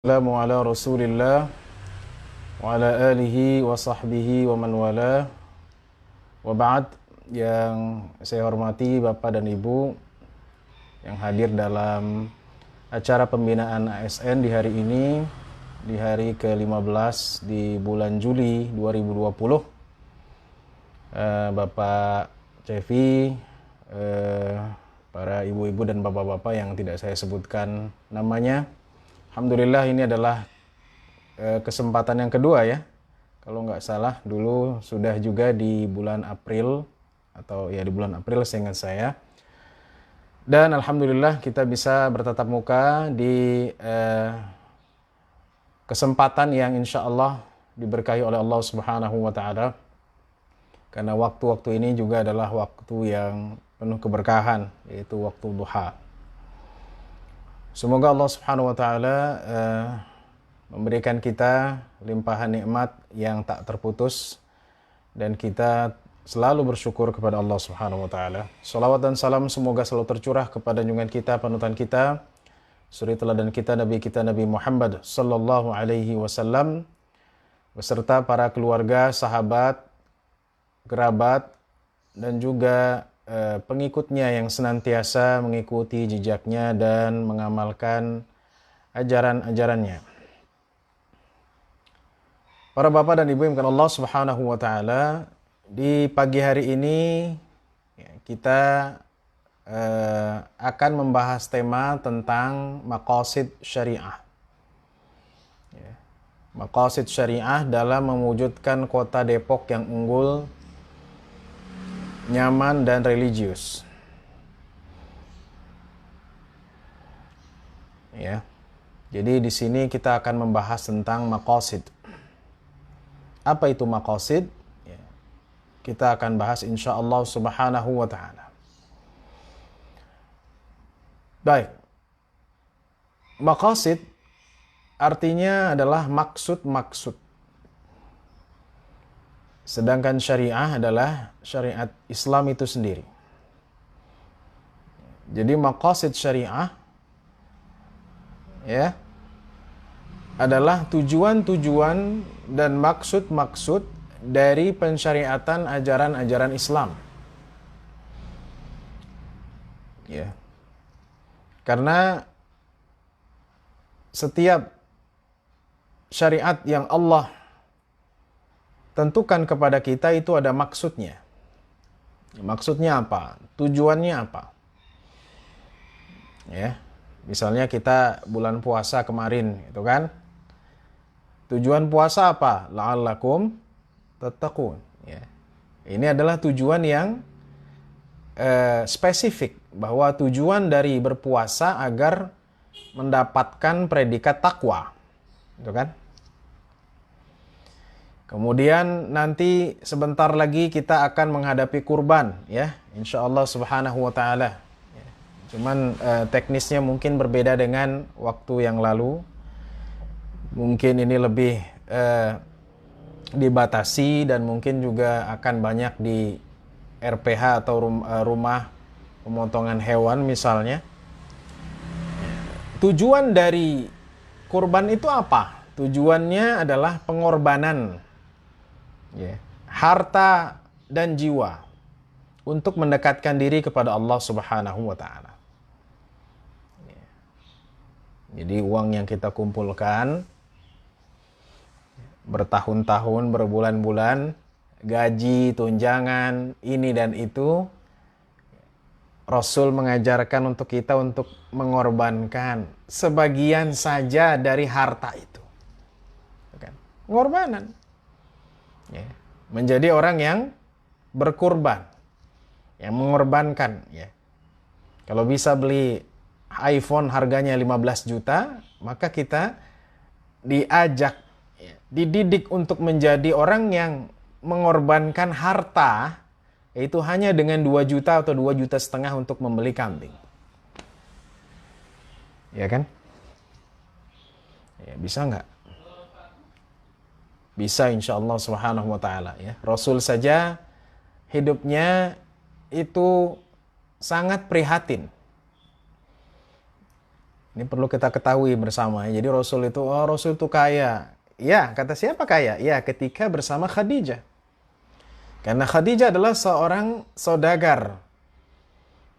Assalamu ala Rasulillah wa ala alihi wa sahbihi wa man wala wa ba'd. Yang saya hormati Bapak dan Ibu yang hadir dalam acara pembinaan ASN di hari ini, di hari ke-15 di bulan Juli 2020. Bapak Cevi, para ibu-ibu dan bapak-bapak yang tidak saya sebutkan namanya, alhamdulillah ini adalah kesempatan yang kedua ya. Kalau nggak salah dulu sudah juga di bulan April, atau ya di bulan April seingat saya. Dan alhamdulillah kita bisa bertatap muka di kesempatan yang insya Allah diberkahi oleh Allah Subhanahu wa Ta'ala. Karena waktu-waktu ini juga adalah waktu yang penuh keberkahan, yaitu waktu duha. Semoga Allah Subhanahu wa Ta'ala memberikan kita limpahan nikmat yang tak terputus, dan kita selalu bersyukur kepada Allah Subhanahu wa Ta'ala. Salawat dan salam semoga selalu tercurah kepada junjungan kita, panutan kita, suri teladan kita, Nabi Muhammad sallallahu alaihi wasallam, beserta para keluarga, sahabat, kerabat, dan juga pengikutnya yang senantiasa mengikuti jejaknya dan mengamalkan ajaran-ajarannya. Para bapak dan ibu yang dimuliakan Allah Subhanahu wa Ta'ala, di pagi hari ini kita akan membahas tema tentang maqasid syariah. Maqasid syariah dalam mewujudkan kota Depok yang unggul, nyaman, dan religius. Ya. Jadi di sini kita akan membahas tentang maqasid. Apa itu maqasid? Ya. Kita akan bahas insyaallah subhanahu wa ta'ala. Baik. Maqasid artinya adalah maksud-maksud. Sedangkan syariah adalah syariat Islam itu sendiri. Jadi maqasid syariah ya adalah tujuan-tujuan dan maksud-maksud dari pensyariatan ajaran-ajaran Islam. Ya. Karena setiap syariat yang Allah tentukan kepada kita itu ada maksudnya. Maksudnya apa? Tujuannya apa? Ya. Misalnya kita bulan puasa kemarin, itu kan? Tujuan puasa apa? La'allakum tattaqun. Ya. Ini adalah tujuan yang spesifik, bahwa tujuan dari berpuasa agar mendapatkan predikat takwa, itu kan? Kemudian nanti sebentar lagi kita akan menghadapi kurban, ya, insyaallah subhanahu wa ta'ala. Ya. Cuman teknisnya mungkin berbeda dengan waktu yang lalu. Mungkin ini lebih dibatasi, dan mungkin juga akan banyak di RPH atau rumah pemotongan hewan misalnya. Tujuan dari kurban itu apa? Tujuannya adalah pengorbanan harta dan jiwa untuk mendekatkan diri kepada Allah Subhanahu wa Ta'ala. Jadi uang yang kita kumpulkan bertahun-tahun, berbulan-bulan, gaji, tunjangan, ini dan itu, Rasul mengajarkan untuk kita untuk mengorbankan sebagian saja dari harta itu. Pengorbanan. Ya. Menjadi orang yang berkurban, yang mengorbankan. Ya. Kalau bisa beli iPhone harganya 15 juta, maka kita diajak, ya, dididik untuk menjadi orang yang mengorbankan harta, yaitu hanya dengan 2 juta atau 2,5 juta untuk membeli kambing. Ya kan? Ya, bisa nggak? Bisa insyaallah subhanahu wa ta'ala. Ya. Rasul saja hidupnya itu sangat prihatin Ini perlu kita ketahui bersama. Jadi Rasul itu kaya. Ya, kata siapa kaya? Ya, ketika bersama Khadijah. Karena Khadijah adalah seorang saudagar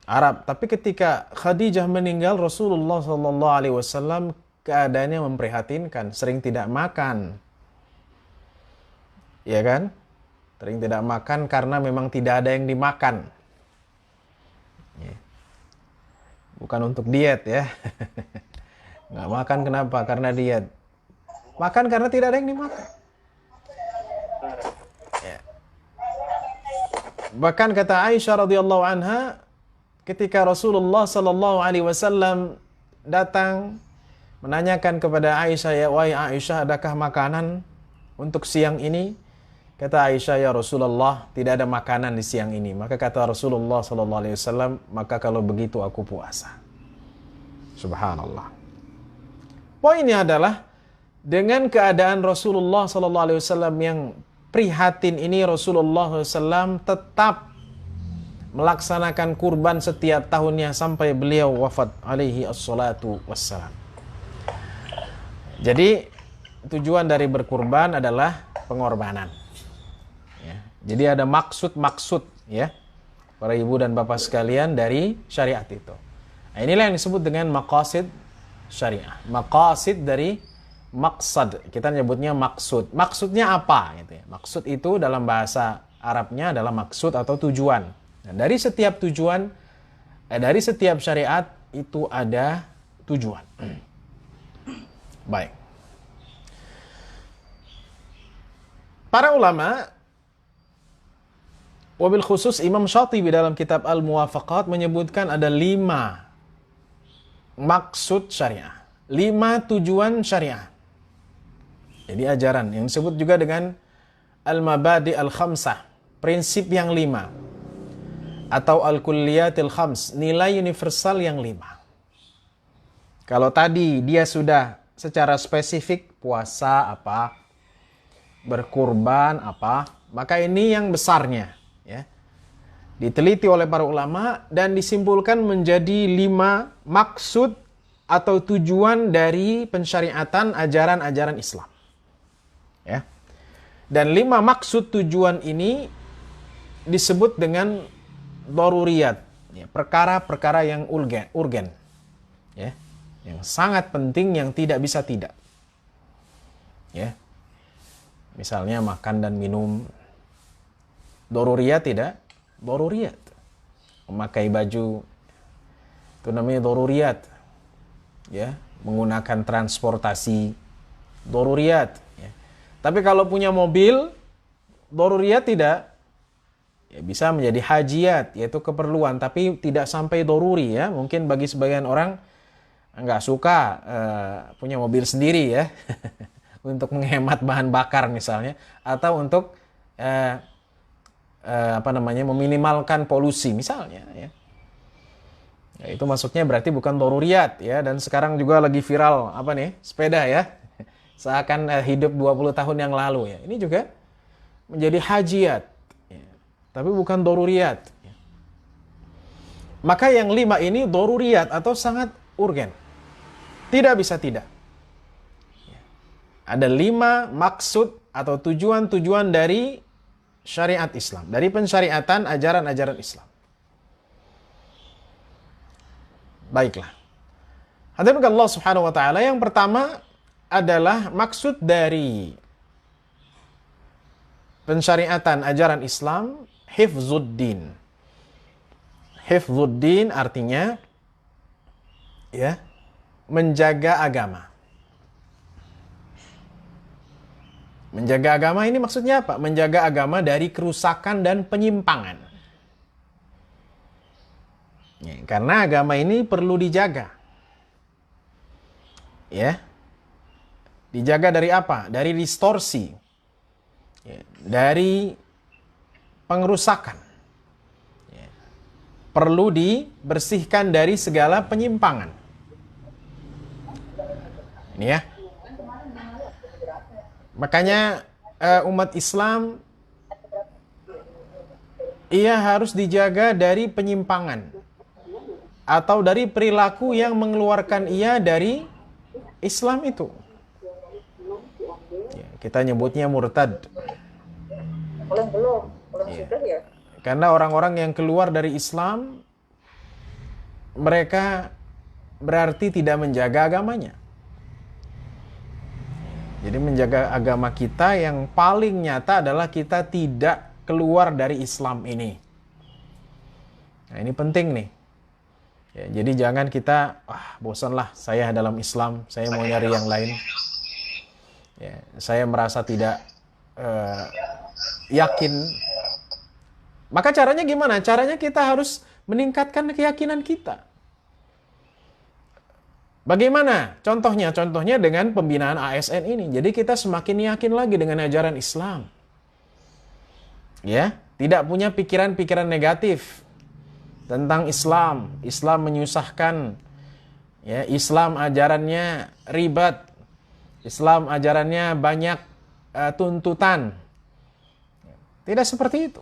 Arab. Tapi ketika Khadijah meninggal, Rasulullah SAW keadaannya memprihatinkan. Sering tidak makan. Ya kan? Sering tidak makan karena memang tidak ada yang dimakan. Ya. Bukan untuk diet ya. Nggak makan kenapa? Karena diet. Makan karena tidak ada yang dimakan. Ya. Bahkan kata Aisyah radhiyallahu anha, ketika Rasulullah sallallahu alaihi wasallam datang menanyakan kepada Aisyah, ya wahai Aisyah, adakah makanan untuk siang ini? Kata Aisyah, ya Rasulullah, tidak ada makanan di siang ini. Maka kata Rasulullah sallallahu alaihi wasallam, maka kalau begitu aku puasa. Subhanallah. Poinnya adalah dengan keadaan Rasulullah sallallahu alaihi wasallam yang prihatin ini, Rasulullah SAW tetap melaksanakan kurban setiap tahunnya sampai beliau wafat alaihi assalatu wassalam. Jadi tujuan dari berkurban adalah pengorbanan. Ya. Jadi ada maksud-maksud ya, para ibu dan bapak sekalian dari syariat itu. Nah, inilah yang disebut dengan maqasid syariah. Maqasid dari maksad, kita nyebutnya maksud. Maksudnya apa? Gitu ya. Maksud itu dalam bahasa Arabnya adalah maksud atau tujuan. Nah, dari setiap tujuan, dari setiap syariat itu ada tujuan. Baik. Para ulama, wabil khusus Imam Syatibi dalam kitab Al-Muwafaqat menyebutkan ada 5 maksud syariah, 5 tujuan syariah. Jadi ajaran yang disebut juga dengan Al-Mabadi Al-Khamsah, prinsip yang 5. Atau Al-Kulliyatil Khams, nilai universal yang 5. Kalau tadi dia sudah secara spesifik puasa apa, berkurban apa, maka ini yang besarnya ya. Diteliti oleh para ulama dan disimpulkan menjadi 5 maksud atau tujuan dari pensyariatan ajaran-ajaran Islam. Ya. Dan 5 maksud tujuan ini disebut dengan daruriyat, ya, perkara-perkara yang urgen, ya, yang sangat penting, yang tidak bisa tidak. Ya. Misalnya makan dan minum, daruriyat tidak? Daruriyat. Memakai baju, itu namanya daruriyat. Ya, menggunakan transportasi, daruriyat. Ya. Tapi kalau punya mobil, daruriyat tidak? Ya, bisa menjadi hajiyat, yaitu keperluan, tapi tidak sampai daruri ya. Mungkin bagi sebagian orang nggak suka punya mobil sendiri ya. Untuk menghemat bahan bakar misalnya, atau untuk meminimalkan polusi misalnya ya. Ya, itu maksudnya berarti bukan daruriyat ya. Dan sekarang juga lagi viral sepeda ya. Seakan hidup 20 tahun yang lalu ya. Ini juga menjadi hajiyat ya. Tapi bukan daruriyat ya. Maka yang 5 ini daruriyat atau sangat urgen. Tidak bisa tidak. Ada 5 maksud atau tujuan-tujuan dari syariat Islam, dari pensyariatan ajaran-ajaran Islam. Baiklah. Hadirin Allah Subhanahu wa taala, yang pertama adalah maksud dari pensyariatan ajaran Islam, hifzuddin. Hifzuddin artinya ya, menjaga agama. Menjaga agama ini maksudnya apa? Menjaga agama dari kerusakan dan penyimpangan. Ya, karena agama ini perlu dijaga. Ya. Dijaga dari apa? Dari distorsi. Ya, dari pengerusakan. Ya. Perlu dibersihkan dari segala penyimpangan. Ini ya. Makanya umat Islam ia harus dijaga dari penyimpangan. atau dari perilaku yang mengeluarkan ia dari Islam itu. Ya, kita nyebutnya murtad. Ya. Karena orang-orang yang keluar dari Islam, mereka berarti tidak menjaga agamanya. Jadi menjaga agama kita yang paling nyata adalah kita tidak keluar dari Islam ini. Nah, ini penting nih. Ya, jadi jangan kita, bosanlah saya dalam Islam, saya mau nyari yang lain. Ya, saya merasa tidak yakin. Maka caranya gimana? Caranya kita harus meningkatkan keyakinan kita. Bagaimana? Contohnya dengan pembinaan ASN ini. Jadi kita semakin yakin lagi dengan ajaran Islam. Ya, tidak punya pikiran-pikiran negatif tentang Islam. Islam menyusahkan. Ya, Islam ajarannya ribet. Islam ajarannya banyak tuntutan. Tidak seperti itu.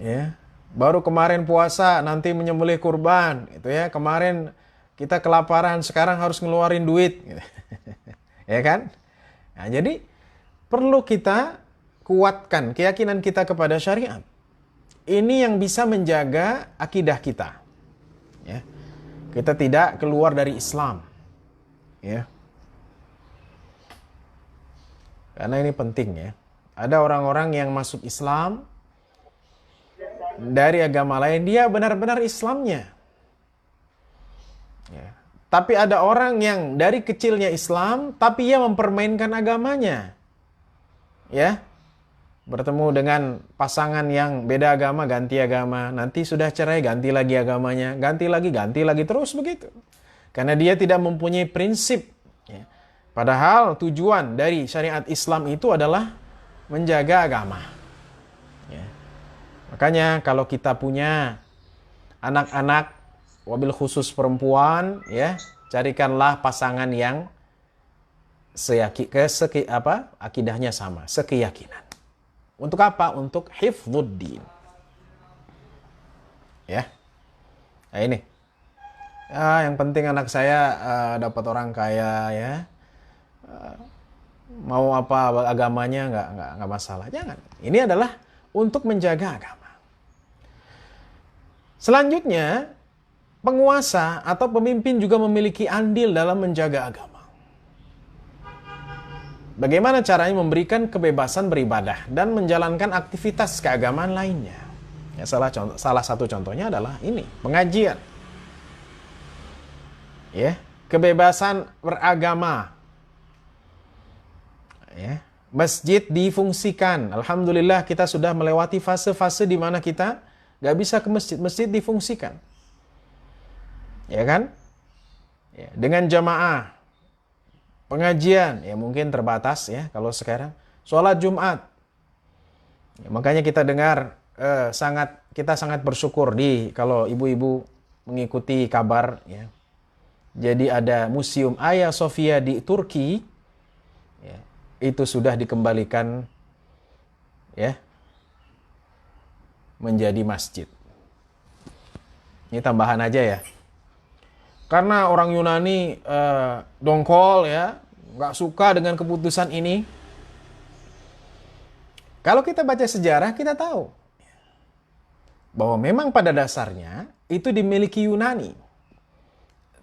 Ya. Baru kemarin puasa, nanti menyembelih kurban, gitu ya. Kemarin kita kelaparan, sekarang harus ngeluarin duit, gitu. Ya kan? Nah, jadi perlu kita kuatkan keyakinan kita kepada syariat. Ini yang bisa menjaga akidah kita. Ya. Kita tidak keluar dari Islam. Ya. Karena ini penting ya. Ada orang-orang yang masuk Islam dari agama lain, dia benar-benar Islamnya. Ya. Tapi ada orang yang dari kecilnya Islam, tapi ia mempermainkan agamanya. Ya, bertemu dengan pasangan yang beda agama, ganti agama. Nanti sudah cerai, ganti lagi agamanya. Ganti lagi, terus begitu. Karena dia tidak mempunyai prinsip. Ya. Padahal tujuan dari syariat Islam itu adalah menjaga agama. Makanya kalau kita punya anak-anak, wabil khusus perempuan, ya, carikanlah pasangan yang akidahnya sama, sekeyakinan. Untuk apa? Untuk hifdzuddin. Ya. Nah ini. Ya, yang penting anak saya dapat orang kaya, ya. Mau apa agamanya nggak masalah. Jangan. Ini adalah untuk menjaga agama. Selanjutnya, penguasa atau pemimpin juga memiliki andil dalam menjaga agama. Bagaimana caranya memberikan kebebasan beribadah dan menjalankan aktivitas keagamaan lainnya? Ya, salah satu contohnya adalah ini, pengajian. Ya, kebebasan beragama. Ya, masjid difungsikan. Alhamdulillah kita sudah melewati fase-fase di mana kita gak bisa ke masjid. Masjid difungsikan. Ya kan? Ya, dengan jamaah. Pengajian. Ya mungkin terbatas ya kalau sekarang. Sholat Jumat. Ya, makanya kita dengar kita sangat bersyukur kalau ibu-ibu mengikuti kabar. Ya. Jadi ada Museum Hagia Sophia di Turki. Ya, itu sudah dikembalikan ya menjadi masjid. Ini tambahan aja ya. Karena orang Yunani dongkol ya, nggak suka dengan keputusan ini. Kalau kita baca sejarah, kita tahu bahwa memang pada dasarnya itu dimiliki Yunani.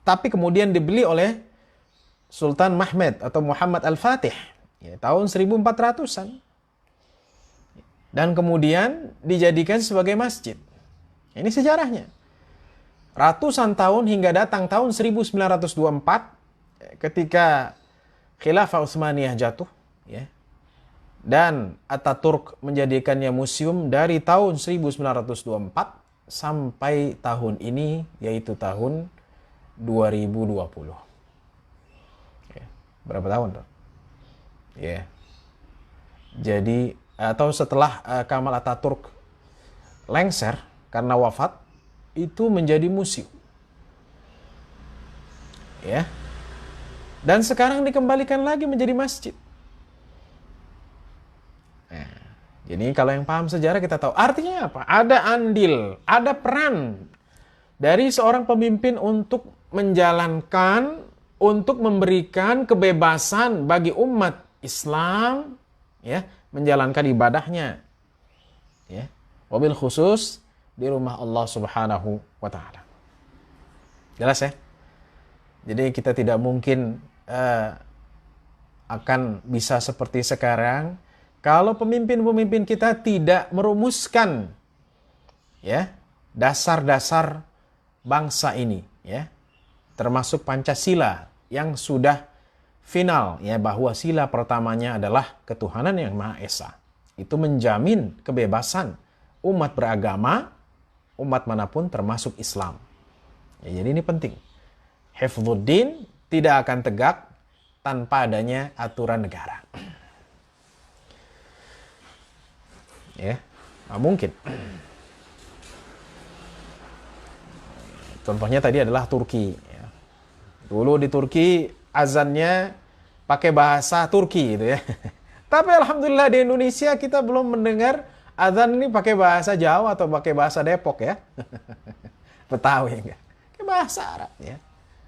Tapi kemudian dibeli oleh Sultan Mehmed atau Muhammad Al-Fatih ya, tahun 1400-an. Dan kemudian dijadikan sebagai masjid. Ini sejarahnya. Ratusan tahun hingga datang tahun 1924 ketika Khilafah Utsmaniyah jatuh. Ya, dan Ataturk menjadikannya museum dari tahun 1924 sampai tahun ini, yaitu tahun 2020. Ya, berapa tahun tuh? Ya. Jadi atau setelah Kemal Ataturk lengser karena wafat, itu menjadi museum. Ya. Dan sekarang dikembalikan lagi menjadi masjid. Jadi kalau yang paham sejarah kita tahu artinya apa? Ada andil, ada peran dari seorang pemimpin untuk menjalankan, untuk memberikan kebebasan bagi umat Islam, ya, menjalankan ibadahnya, ya, wabil khusus di rumah Allah Subhanahu wa Ta'ala. Jelas ya? Jadi kita tidak mungkin akan bisa seperti sekarang kalau pemimpin-pemimpin kita tidak merumuskan, ya, dasar-dasar bangsa ini, ya, termasuk Pancasila yang sudah final, ya, bahwa sila pertamanya adalah ketuhanan yang Maha Esa. Itu menjamin kebebasan umat beragama, umat manapun termasuk Islam. Ya, jadi ini penting. Hifdzuddin tidak akan tegak tanpa adanya aturan negara. Ya, nggak mungkin. Contohnya tadi adalah Turki. Ya. Dulu di Turki azannya pakai bahasa Turki gitu ya. Tapi alhamdulillah di Indonesia kita belum mendengar azan ini pakai bahasa Jawa atau pakai bahasa Depok ya. Betawi enggak. Pakai bahasa Arab ya.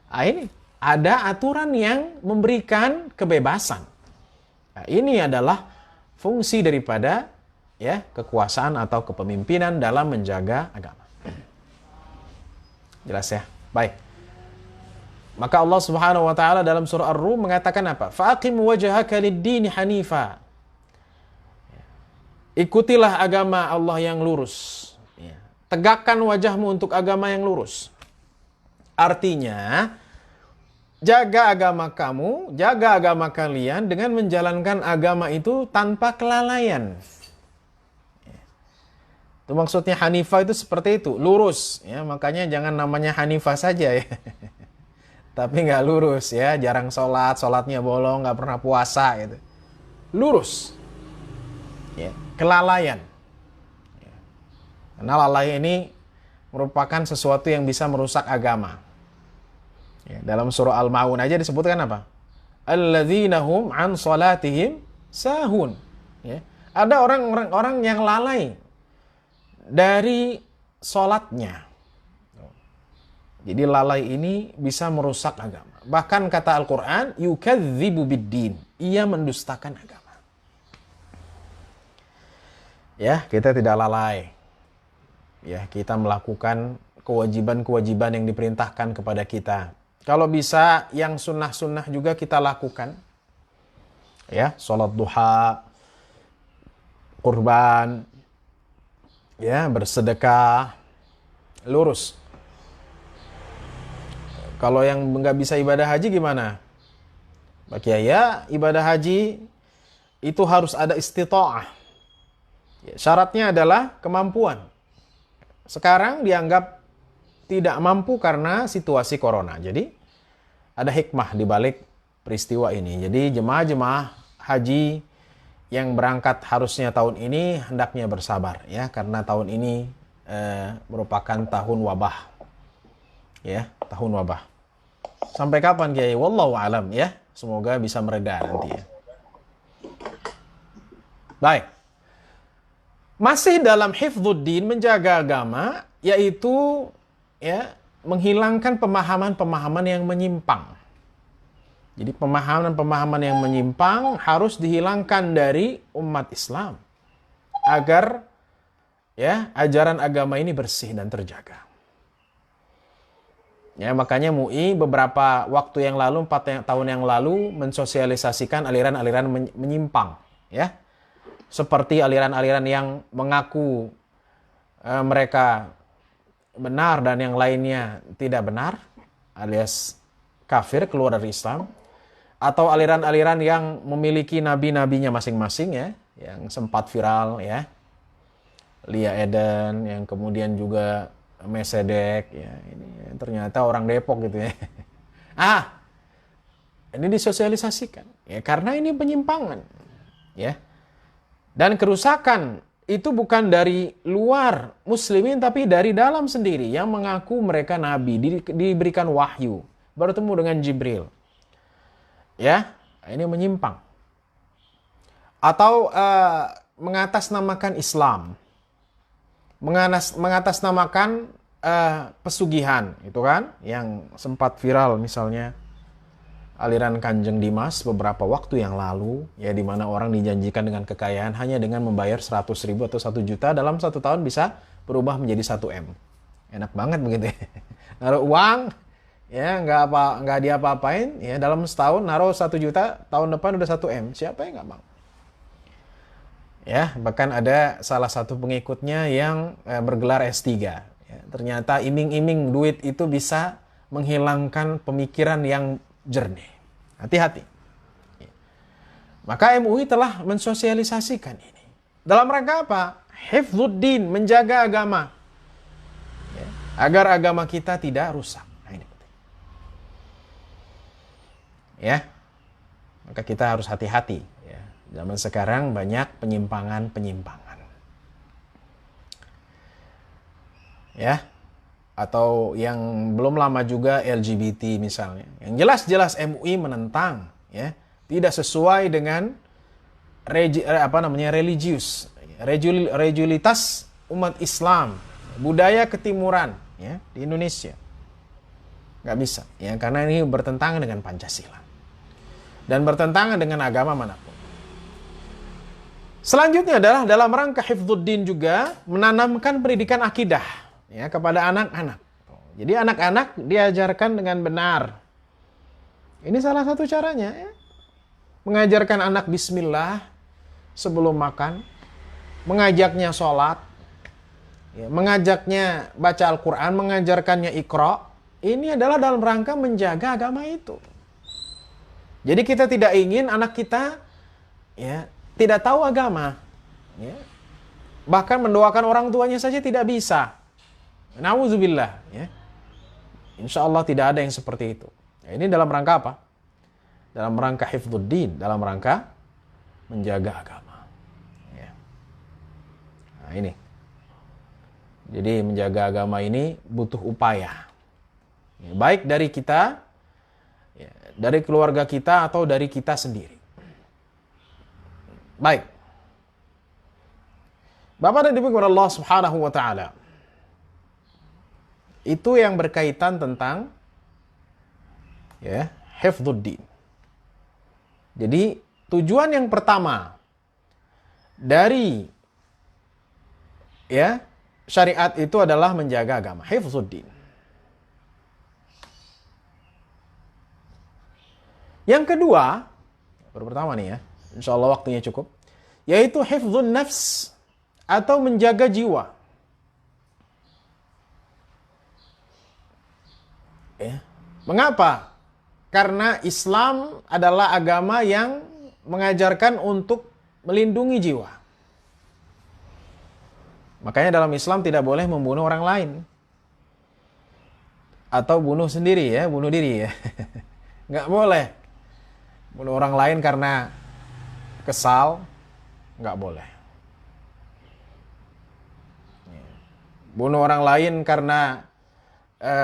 Nah, ini ada aturan yang memberikan kebebasan. Nah, ini adalah fungsi daripada, ya, kekuasaan atau kepemimpinan dalam menjaga agama. Jelas ya? Baik. Maka Allah Subhanahu wa Ta'ala dalam surah Ar-Rum mengatakan apa? Fa'aqim wajhaka lid-dini hanifa. Ikutilah agama Allah yang lurus. Tegakkan wajahmu untuk agama yang lurus. Artinya, jaga agama kamu, jaga agama kalian dengan menjalankan agama itu tanpa kelalaian. Itu maksudnya Hanifah itu seperti itu, lurus. Ya, makanya jangan namanya Hanifah saja ya. Tapi nggak lurus ya, jarang sholat, sholatnya bolong, nggak pernah puasa gitu. Lurus. Ya, kelalaian. Ya. Karena lalai ini merupakan sesuatu yang bisa merusak agama. Ya, dalam surah Al-Ma'un aja disebutkan apa? Alladzina hum an sholatihim sahun. Ya. Ada orang-orang yang lalai dari sholatnya. Jadi lalai ini bisa merusak agama. Bahkan kata Al-Quran, yukadzibu biddin. Ia mendustakan agama. Ya, kita tidak lalai. Ya, kita melakukan kewajiban-kewajiban yang diperintahkan kepada kita. Kalau bisa, yang sunnah-sunnah juga kita lakukan. Ya, sholat duha, kurban, ya, bersedekah, lurus. Kalau yang nggak bisa ibadah haji gimana? Pak Kiai, ya, ibadah haji itu harus ada istita'ah. Ya, syaratnya adalah kemampuan. Sekarang dianggap tidak mampu karena situasi corona. Jadi ada hikmah di balik peristiwa ini. Jadi jemaah-jemaah haji yang berangkat harusnya tahun ini hendaknya bersabar ya, karena tahun ini merupakan tahun wabah. Ya, tahun wabah. Sampai kapan Kiai? Wallahu alam ya. Semoga bisa mereda nanti ya. Baik. Masih dalam hifdzuddin, menjaga agama, yaitu ya, menghilangkan pemahaman-pemahaman yang menyimpang. Jadi pemahaman-pemahaman yang menyimpang harus dihilangkan dari umat Islam agar ya ajaran agama ini bersih dan terjaga. Ya, makanya MUI beberapa waktu yang lalu, 4 tahun yang lalu mensosialisasikan aliran-aliran menyimpang, ya. Seperti aliran-aliran yang mengaku mereka benar dan yang lainnya tidak benar, alias kafir, keluar dari Islam. Atau aliran-aliran yang memiliki nabi-nabinya masing-masing ya, yang sempat viral ya. Lia Eden, yang kemudian juga Mesedek ya, ini ternyata orang Depok gitu ya. Ini disosialisasikan ya, karena ini penyimpangan ya. Dan kerusakan itu bukan dari luar muslimin tapi dari dalam sendiri yang mengaku mereka nabi, diberikan wahyu, bertemu dengan Jibril. Ya, ini menyimpang. Atau mengatasnamakan Islam. Mengatasnamakan pesugihan, itu kan, yang sempat viral misalnya aliran Kanjeng Dimas beberapa waktu yang lalu, ya, di mana orang dijanjikan dengan kekayaan hanya dengan membayar 100.000 atau 1 juta dalam 1 tahun bisa berubah menjadi 1 M. Enak banget begitu ya. Naruh uang, ya, nggak diapa-apain, ya, dalam setahun naruh 1 juta, tahun depan udah 1 M. Siapa yang nggak mau? Ya, bahkan ada salah satu pengikutnya yang bergelar S3. Ya, ternyata iming-iming duit itu bisa menghilangkan pemikiran yang jernih. Hati-hati. Maka MUI telah mensosialisasikan ini. Dalam rangka apa? Hifdzuddin, menjaga agama. Ya, agar agama kita tidak rusak. Nah, ini penting. Ya. Maka kita harus hati-hati. Ya. Zaman sekarang banyak penyimpangan-penyimpangan. Ya. Atau yang belum lama juga LGBT misalnya. Yang jelas-jelas MUI menentang, ya, tidak sesuai dengan religiulitas umat Islam, budaya ketimuran, ya, di Indonesia. Nggak bisa, ya, karena ini bertentangan dengan Pancasila dan bertentangan dengan agama manapun. Selanjutnya adalah dalam rangka hifdzuddin juga menanamkan pendidikan akidah, ya, kepada anak-anak. Jadi anak-anak diajarkan dengan benar. Ini salah satu caranya, ya. Mengajarkan anak bismillah sebelum makan, mengajaknya sholat, ya, mengajaknya baca Al-Quran, mengajarkannya Iqra. Ini adalah dalam rangka menjaga agama itu. Jadi kita tidak ingin anak kita, ya, tidak tahu agama, ya. Bahkan mendoakan orang tuanya saja tidak bisa. Nauzubillah, ya. Insya Allah tidak ada yang seperti itu. Ya, ini dalam rangka apa? Dalam rangka hifdzuddin, dalam rangka menjaga agama. Ya. Nah, ini. Jadi menjaga agama ini butuh upaya. Ya, baik dari kita, ya, dari keluarga kita atau dari kita sendiri. Baik. Bapak dan Ibu Allah Subhanahu wa taala. Itu yang berkaitan tentang, ya, hifdzuddin. Jadi tujuan yang pertama dari, ya, syariat itu adalah menjaga agama, hifdzuddin. Yang kedua, baru pertama nih, ya, insya Allah waktunya cukup, yaitu hifdzun nafs atau menjaga jiwa. Ya. Mengapa? Karena Islam adalah agama yang mengajarkan untuk melindungi jiwa. Makanya dalam Islam tidak boleh membunuh orang lain. Atau bunuh sendiri, ya, bunuh diri, ya. Nggak boleh. Bunuh orang lain karena kesal, nggak boleh. Bunuh orang lain karena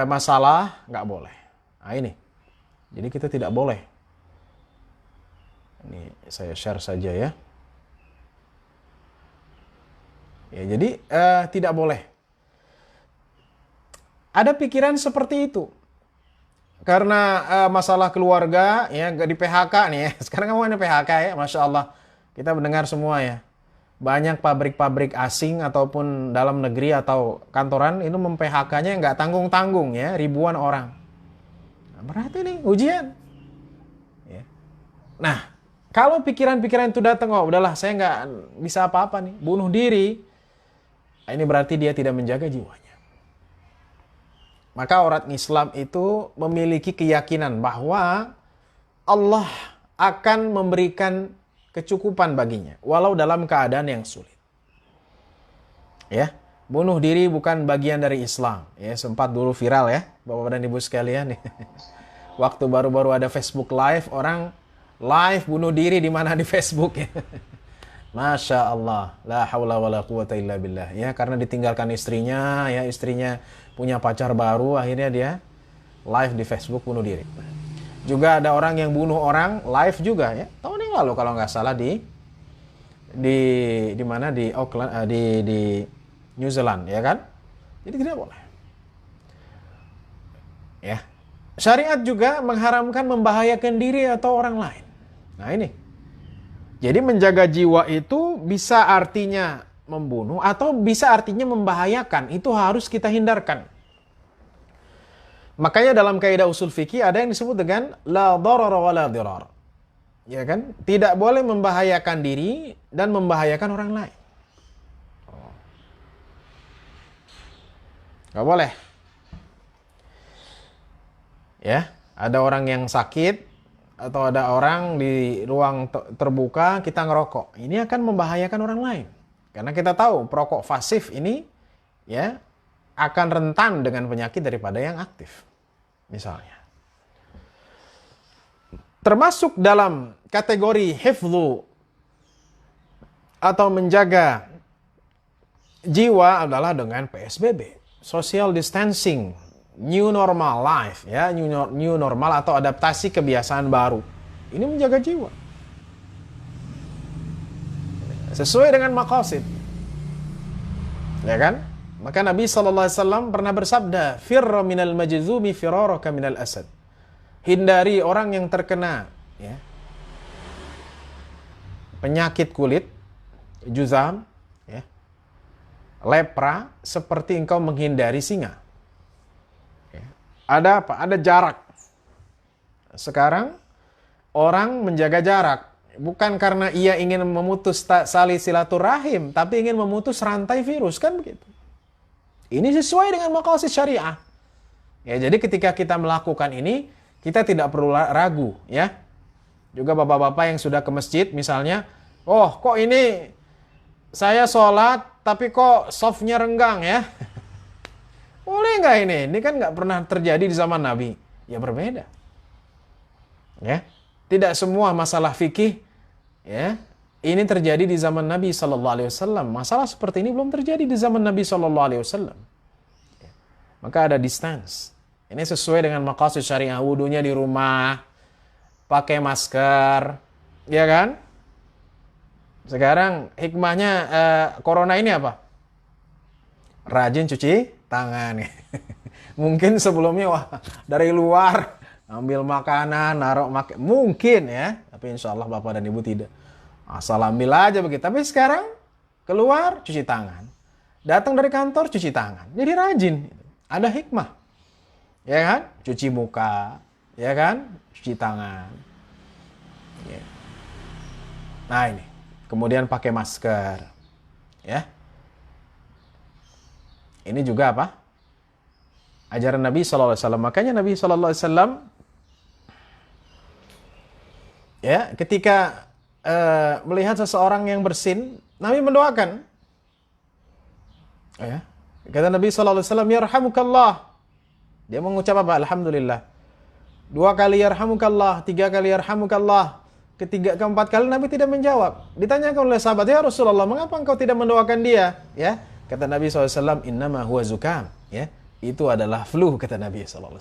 masalah, nggak boleh. Nah, ini. Jadi kita tidak boleh. Ini saya share saja, ya. Ya, jadi tidak boleh. Ada pikiran seperti itu. Karena masalah keluarga, ya, di PHK nih, ya. Sekarang kamu ada PHK, ya, Masya Allah. Kita mendengar semua, ya. Banyak pabrik-pabrik asing ataupun dalam negeri atau kantoran itu mem-PHK-nya nggak tanggung-tanggung, ya, ribuan orang. Nah, berarti nih ujian. Ya. Nah, kalau pikiran-pikiran itu datang, oh udahlah saya nggak bisa apa-apa nih, bunuh diri. Nah, ini berarti dia tidak menjaga jiwanya. Maka orang Islam itu memiliki keyakinan bahwa Allah akan memberikan kecukupan baginya, walau dalam keadaan yang sulit. Ya, bunuh diri bukan bagian dari Islam. Ya, sempat dulu viral, ya, Bapak dan Ibu sekalian. Waktu baru-baru ada Facebook Live, orang live bunuh diri di mana di Facebook, ya. Masya Allah, la haula wala quwata illa billah. Ya, karena ditinggalkan istrinya, ya, istrinya punya pacar baru, akhirnya dia live di Facebook bunuh diri. Juga ada orang yang bunuh orang live juga, ya, tahun yang lalu kalau nggak salah di mana, di Auckland, di New Zealand, ya kan? Jadi tidak boleh. Ya. Syariat juga mengharamkan membahayakan diri atau orang lain. Nah ini. Jadi menjaga jiwa itu bisa artinya membunuh atau bisa artinya membahayakan. Itu harus kita hindarkan. Makanya dalam kaidah usul fikih ada yang disebut dengan la darara wa la dirar. Ya kan? Tidak boleh membahayakan diri dan membahayakan orang lain. Gak boleh. Ya, ada orang yang sakit atau ada orang di ruang terbuka kita ngerokok. Ini akan membahayakan orang lain. Karena kita tahu perokok pasif ini ya akan rentan dengan penyakit daripada yang aktif. Misalnya. Termasuk dalam kategori hifdzu atau menjaga jiwa adalah dengan PSBB, social distancing, new normal life, ya, new normal atau adaptasi kebiasaan baru. Ini menjaga jiwa. Sesuai dengan maqasid. Ya kan? Maka Nabi SAW pernah bersabda, "Firra minal majzumi firaraka minal asad." Hindari orang yang terkena ya, penyakit kulit, juzam, ya, lepra, seperti engkau menghindari singa. Ya. Ada apa? Ada jarak. Sekarang orang menjaga jarak. Bukan karena ia ingin memutus tali silaturahim, tapi ingin memutus rantai virus, kan begitu. Ini sesuai dengan maqasid syariah. Ya, jadi ketika kita melakukan ini, kita tidak perlu ragu, ya. Juga bapak-bapak yang sudah ke masjid misalnya, oh kok ini saya sholat tapi kok softnya renggang ya. Boleh nggak ini? Ini kan nggak pernah terjadi di zaman Nabi. Ya berbeda. Ya. Tidak semua masalah fikih ya ini terjadi di zaman Nabi Sallallahu Alaihi Wasallam. Masalah seperti ini belum terjadi di zaman Nabi Sallallahu Alaihi Wasallam. Ya. Maka ada distance. Ini sesuai dengan maqasid syariah, wudunya di rumah, pakai masker, ya kan? Sekarang hikmahnya corona ini apa? Rajin cuci tangan. Mungkin sebelumnya wah dari luar ambil makanan, naruh mungkin ya, tapi insya Allah Bapak dan Ibu tidak. Asal ambil aja begitu. Tapi sekarang keluar cuci tangan, datang dari kantor cuci tangan. Jadi rajin. Ada hikmah, ya kan? Cuci muka, ya kan? Cuci tangan. Ya. Nah ini, kemudian pakai masker, ya. Ini juga apa? Ajaran Nabi SAW. Makanya Nabi SAW ya, ketika melihat seseorang yang bersin, Nabi mendoakan. Ya. Kata Nabi SAW, yarhamukallah. Dia mengucap apa? Alhamdulillah. 2 kali yarhamukallah, 3 kali yarhamukallah. Keempat kali Nabi tidak menjawab. Ditanyakan oleh sahabat, ya Rasulullah, mengapa engkau tidak mendoakan dia? Ya, kata Nabi SAW, innama huwa zukam. Ya, itu adalah flu, kata Nabi SAW.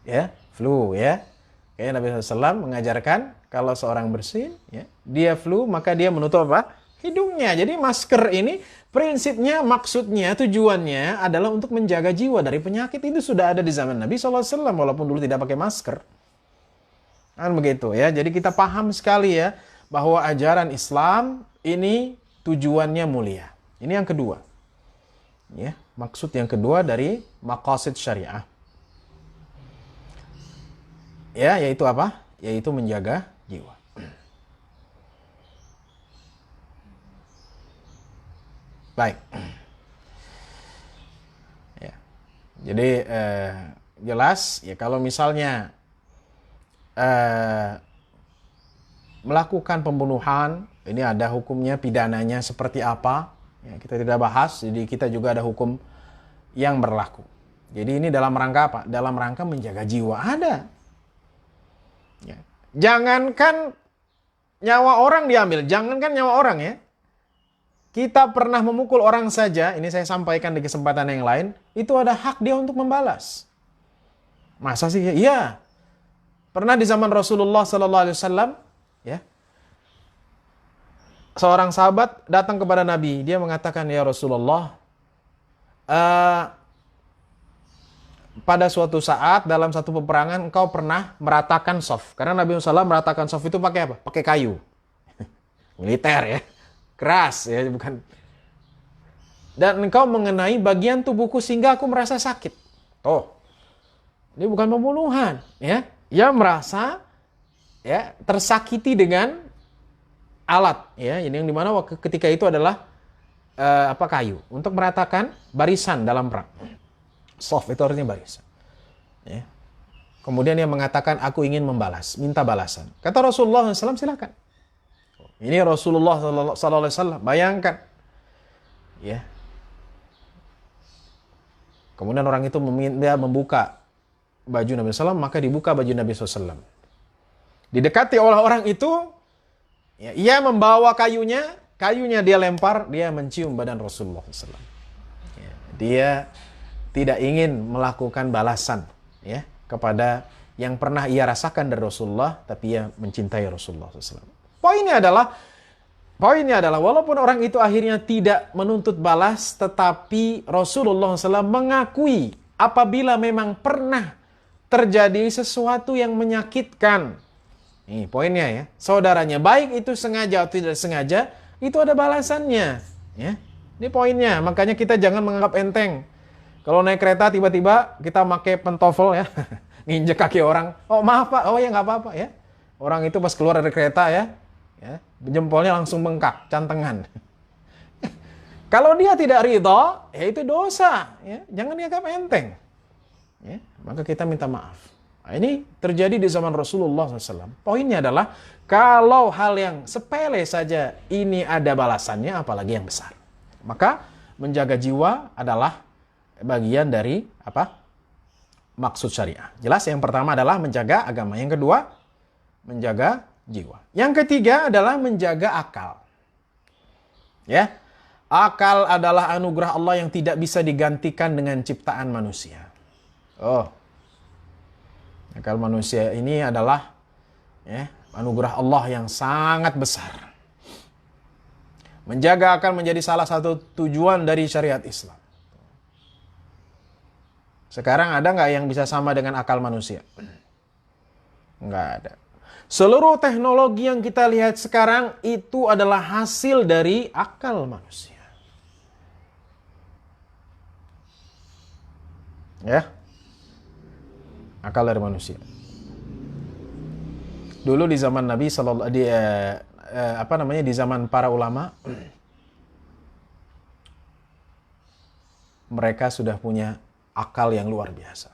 Ya, flu, ya. Kayaknya Nabi SAW mengajarkan kalau seorang bersin, ya, dia flu, maka dia menutup apa? Hidungnya. Jadi masker ini prinsipnya, maksudnya, tujuannya adalah untuk menjaga jiwa dari penyakit. Itu sudah ada di zaman Nabi SAW, walaupun dulu tidak pakai masker. Kan begitu ya. Jadi kita paham sekali ya, bahwa ajaran Islam ini tujuannya mulia. Ini yang kedua. Ya, maksud yang kedua dari maqasid syariah. Ya, yaitu apa? Yaitu menjaga jiwa. Baik. Ya. Jadi jelas ya kalau misalnya melakukan pembunuhan, ini ada hukumnya, pidananya seperti apa? Ya, kita tidak bahas, jadi kita juga ada hukum yang berlaku. Jadi ini dalam rangka apa? Dalam rangka menjaga jiwa. Ada. Ya. Jangankan nyawa orang diambil, jangankan nyawa orang ya. Kita pernah memukul orang saja, ini saya sampaikan di kesempatan yang lain, itu ada hak dia untuk membalas. Masa sih? Iya. Pernah di zaman Rasulullah SAW, ya, seorang sahabat datang kepada Nabi, dia mengatakan, ya Rasulullah, pada suatu saat dalam satu peperangan engkau pernah meratakan shaf. Karena Nabi SAW meratakan shaf itu pakai apa? Pakai kayu. Militer ya. Keras ya, bukan. Dan engkau mengenai bagian tubuhku sehingga aku merasa sakit. Oh. Ini bukan pembunuhan, ya. Ia merasa ya tersakiti dengan alat, ya. Ini yang dimana ketika itu adalah kayu untuk meratakan barisan dalam perang. Shaf itu artinya barisan. Ya. Kemudian dia mengatakan, aku ingin membalas, minta balasan. Kata Rasulullah SAW, silakan. Ini Rasulullah SAW, bayangkan. Ya. Kemudian orang itu dia membuka baju Nabi SAW, maka dibuka baju Nabi SAW. Didekati oleh orang itu, ya, ia membawa kayunya dia lempar, dia mencium badan Rasulullah SAW. Ya, dia tidak ingin melakukan balasan ya kepada yang pernah ia rasakan dari Rasulullah, tapi ia mencintai Rasulullah SAW. Poinnya adalah walaupun orang itu akhirnya tidak menuntut balas, tetapi Rasulullah SAW mengakui apabila memang pernah terjadi sesuatu yang menyakitkan. Ini poinnya ya. Saudaranya, baik itu sengaja atau tidak sengaja, itu ada balasannya. Ya. Ini poinnya. Makanya kita jangan menganggap enteng. Kalau naik kereta tiba-tiba kita pakai pentofel ya, nginjek kaki orang. Oh maaf Pak, oh ya nggak apa-apa ya. Orang itu pas keluar dari kereta ya, jempolnya langsung bengkak, cantengan. Kalau dia tidak ridho, ya itu dosa. Ya. Jangan dianggap enteng. Ya. Maka kita minta maaf. Nah, ini terjadi di zaman Rasulullah SAW. Poinnya adalah, kalau hal yang sepele saja ini ada balasannya, apalagi yang besar. Maka menjaga jiwa adalah bagian dari maksud syariah. Jelas, yang pertama adalah menjaga agama. Yang kedua, menjaga jiwa. Yang ketiga adalah menjaga akal. Ya, akal adalah anugerah Allah yang tidak bisa digantikan dengan ciptaan manusia. Oh, akal manusia ini adalah anugerah Allah yang sangat besar. Menjaga akal menjadi salah satu tujuan dari syariat Islam. Sekarang ada nggak yang bisa sama dengan akal manusia? Nggak ada. Seluruh teknologi yang kita lihat sekarang itu adalah hasil dari akal manusia. Ya, akal dari manusia. Dulu di zaman Nabi di zaman para ulama, mereka sudah punya akal yang luar biasa.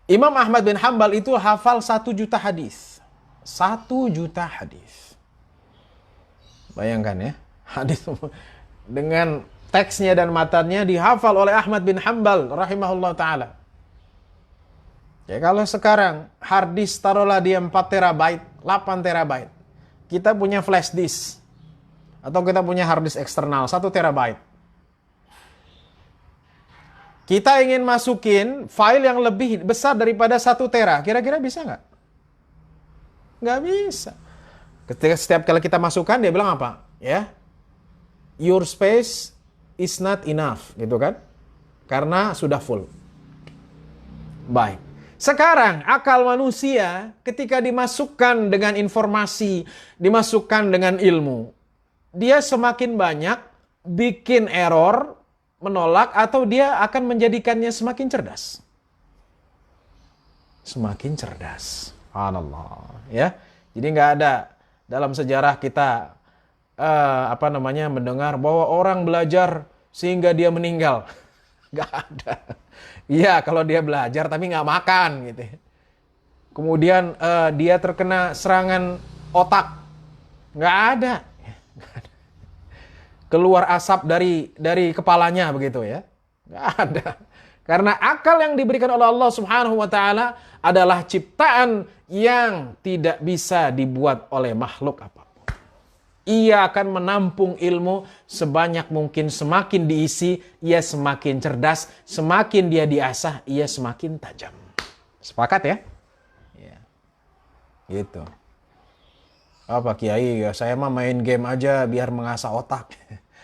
Imam Ahmad bin Hanbal itu hafal 1 juta hadis. 1 juta hadis. Bayangkan ya, hadis dengan teksnya dan matanya dihafal oleh Ahmad bin Hanbal rahimahullah ta'ala. Ya, kalau sekarang hard disk taruhlah dia 4 terabyte, 8 terabyte. Kita punya flash disk atau kita punya hard disk eksternal 1 terabyte. Kita ingin masukin file yang lebih besar daripada 1 tera. Kira-kira bisa nggak? Nggak bisa. Ketika setiap kali kita masukkan, dia bilang apa? Ya, your space is not enough, gitu kan? Karena sudah full. Baik. Sekarang akal manusia ketika dimasukkan dengan informasi, dimasukkan dengan ilmu, dia semakin banyak bikin error, menolak, atau dia akan menjadikannya semakin cerdas. Semakin cerdas. Subhanallah. Ya. Jadi nggak ada dalam sejarah kita mendengar bahwa orang belajar sehingga dia meninggal. Nggak ada. Iya, kalau dia belajar tapi nggak makan gitu. Kemudian dia terkena serangan otak. Nggak ada. Keluar asap dari kepalanya begitu ya. Nggak ada. Karena akal yang diberikan oleh Allah Subhanahu wa taala adalah ciptaan yang tidak bisa dibuat oleh makhluk apapun. Ia akan menampung ilmu sebanyak mungkin, semakin diisi ia semakin cerdas, semakin dia diasah ia semakin tajam. Sepakat ya? Ya. Gitu. Apa Kiai, saya mah main game aja biar mengasah otak.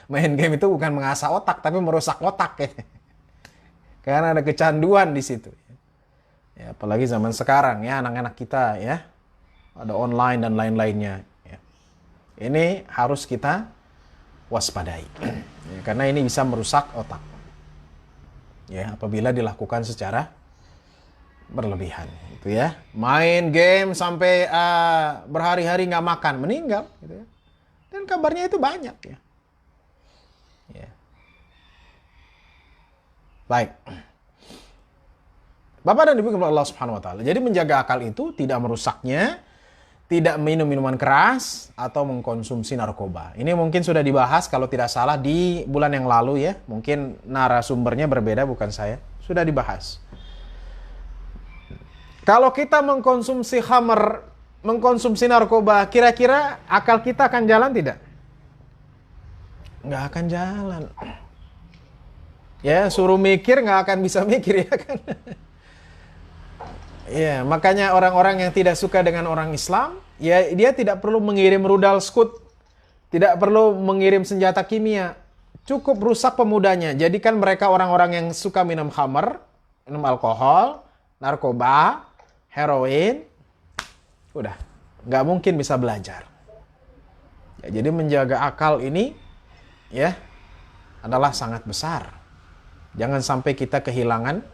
Main game itu bukan mengasah otak, tapi merusak otak. Karena ada kecanduan di situ. Ya, apalagi zaman sekarang ya, anak-anak kita ya, ada online dan lain-lainnya. Ya. Ini harus kita waspadai. Ya, karena ini bisa merusak otak. Ya, apabila dilakukan secara berlebihan, gitu ya. Main game sampai berhari-hari nggak makan, meninggal, gitu ya. Dan kabarnya itu banyak ya. Ya. Baik. Bapak dan Ibu kepada Allah Subhanahu wa taala. Jadi menjaga akal itu tidak merusaknya, tidak minum minuman keras atau mengkonsumsi narkoba. Ini mungkin sudah dibahas kalau tidak salah di bulan yang lalu ya. Mungkin narasumbernya berbeda, bukan saya. Sudah dibahas. Kalau kita mengkonsumsi khamr, mengkonsumsi narkoba, kira-kira akal kita akan jalan tidak? Nggak akan jalan. Ya, suruh mikir nggak akan bisa mikir ya kan. Ya, makanya orang-orang yang tidak suka dengan orang Islam, ya dia tidak perlu mengirim rudal Scud, tidak perlu mengirim senjata kimia, cukup rusak pemudanya. Jadikan mereka orang-orang yang suka minum khamr, minum alkohol, narkoba, heroin, udah, nggak mungkin bisa belajar. Ya, jadi menjaga akal ini, ya, adalah sangat besar. Jangan sampai kita kehilangan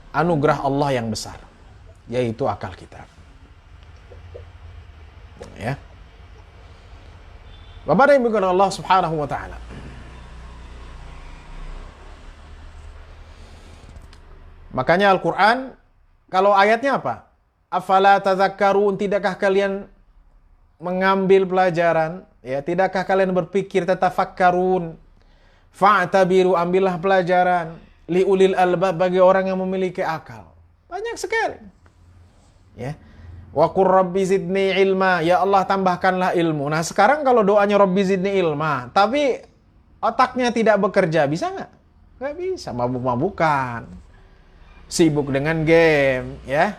anugerah Allah yang besar, yaitu akal kita. Ya. Bapak dan Ibu Allah Subhanahu wa taala. Makanya Al-Qur'an, kalau ayatnya apa? Afala tadzakkarun, tidakkah kalian mengambil pelajaran? Ya, tidakkah kalian berpikir, tatafakkarun? Fa'tabiru, ambillah pelajaran. Liulil albab, bagi orang yang memiliki akal. Banyak sekali. Ya. Wa qur rabbi zidni ilma, ya Allah tambahkanlah ilmu. Nah, sekarang kalau doanya rabbi zidni ilma, tapi otaknya tidak bekerja, bisa nggak? Nggak bisa, mabuk-mabukan. Sibuk dengan game, ya.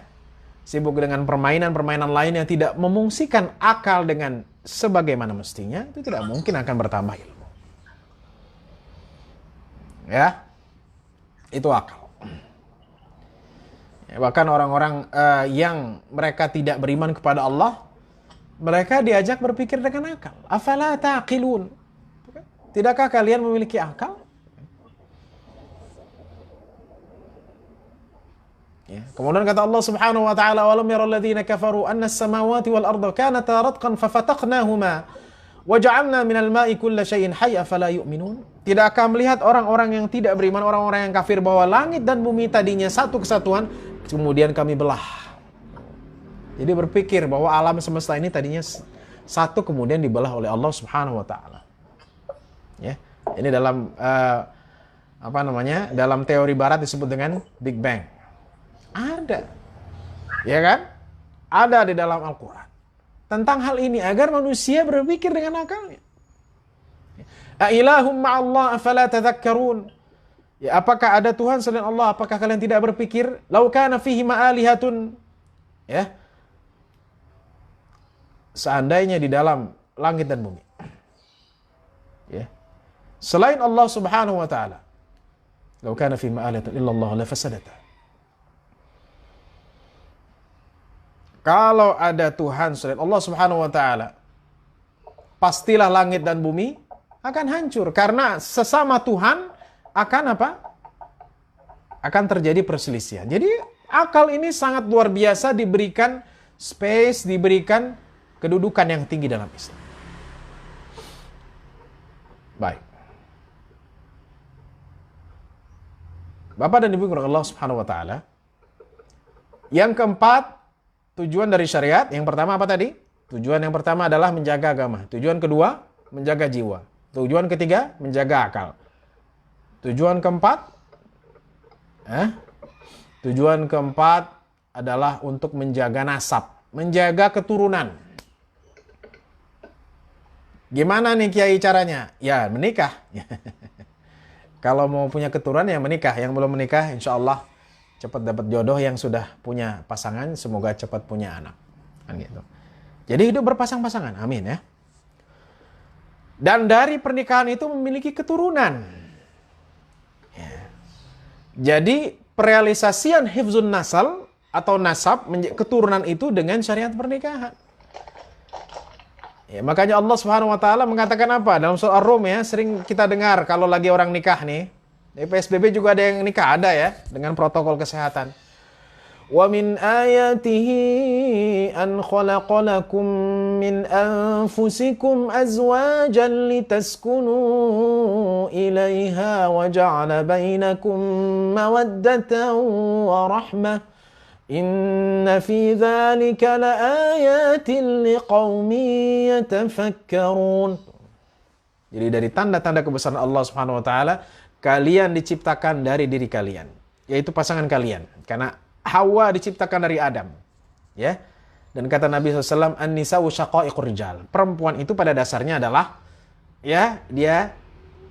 Sibuk dengan permainan-permainan lain yang tidak memungsikan akal dengan sebagaimana mestinya, itu tidak mungkin akan bertambah ilmu. Ya, itu akal. Ya, bahkan orang-orang yang mereka tidak beriman kepada Allah, mereka diajak berpikir dengan akal. Afala taqilun? Tidakkah kalian memiliki akal? Ya. Kemudian kata Allah Subhanahu wa taala, "Walam yaral ladzina kafaru anna as-samawati wal arda kanata ratqan fafataqnahuma wa ja'alna minal ma'i kulla syai'in hayy afala yu'minun?" Tidakkah melihat orang-orang yang tidak beriman, orang-orang yang kafir, bahwa langit dan bumi tadinya satu kesatuan, kemudian kami belah. Jadi berpikir bahwa alam semesta ini tadinya satu, kemudian dibelah oleh Allah Subhanahu wa taala. Ya. Ini dalam dalam teori barat disebut dengan Big Bang. Ada. Ya kan? Ada di dalam Al-Qur'an tentang hal ini agar manusia berpikir dengan akalnya. Ailahum ma'allah afala tadzakkarun? Ya, apakah ada Tuhan selain Allah? Apakah kalian tidak berpikir? Lau kana fihi ma'alihatun, ya. Seandainya di dalam langit dan bumi, ya, selain Allah Subhanahu wa taala, lau kana fihi ma'alihatun illallah la fasadata. Kalau ada Tuhan selain Allah Subhanahu wa taala, pastilah langit dan bumi akan hancur, karena sesama Tuhan akan apa? Akan terjadi perselisihan. Jadi akal ini sangat luar biasa, diberikan space, diberikan kedudukan yang tinggi dalam Islam. Baik. Bapak dan Ibu Allah Subhanahu wa taala. Yang keempat, tujuan dari syariat. Yang pertama apa tadi? Tujuan yang pertama adalah menjaga agama. Tujuan kedua, menjaga jiwa. Tujuan ketiga, menjaga akal. Tujuan keempat, tujuan keempat adalah untuk menjaga nasab, menjaga keturunan. Gimana nih Kiai caranya? Ya menikah. Kalau mau punya keturunan ya menikah. Yang belum menikah, insya Allah cepat dapat jodoh. Yang sudah punya pasangan, semoga cepat punya anak. Kan gitu. Jadi hidup berpasang-pasangan, amin ya. Dan dari pernikahan itu memiliki keturunan. Ya. Jadi perealisasian hifzun nasal atau nasab keturunan itu dengan syariat pernikahan. Ya, makanya Allah Subhanahu wa taala mengatakan apa? Dalam surah Ar-Rum ya, sering kita dengar kalau lagi orang nikah nih. Di PSBB juga ada yang nikah, ada ya, dengan protokol kesehatan. Wa min ayatihi an khalaqa lakum min anfusikum azwajan litaskunu ilaiha wa ja'ala bainakum mawaddatan wa rahmah. Inna fi dzalika laayatin liqaumin yatafakkarun. Jadi dari tanda-tanda kebesaran Allah Subhanahu wa taala, kalian diciptakan dari diri kalian, yaitu pasangan kalian. Karena Hawa diciptakan dari Adam. Ya. Dan kata Nabi SAW, an-nisa'u syaqa'iqur rijal. Perempuan itu pada dasarnya adalah ya, dia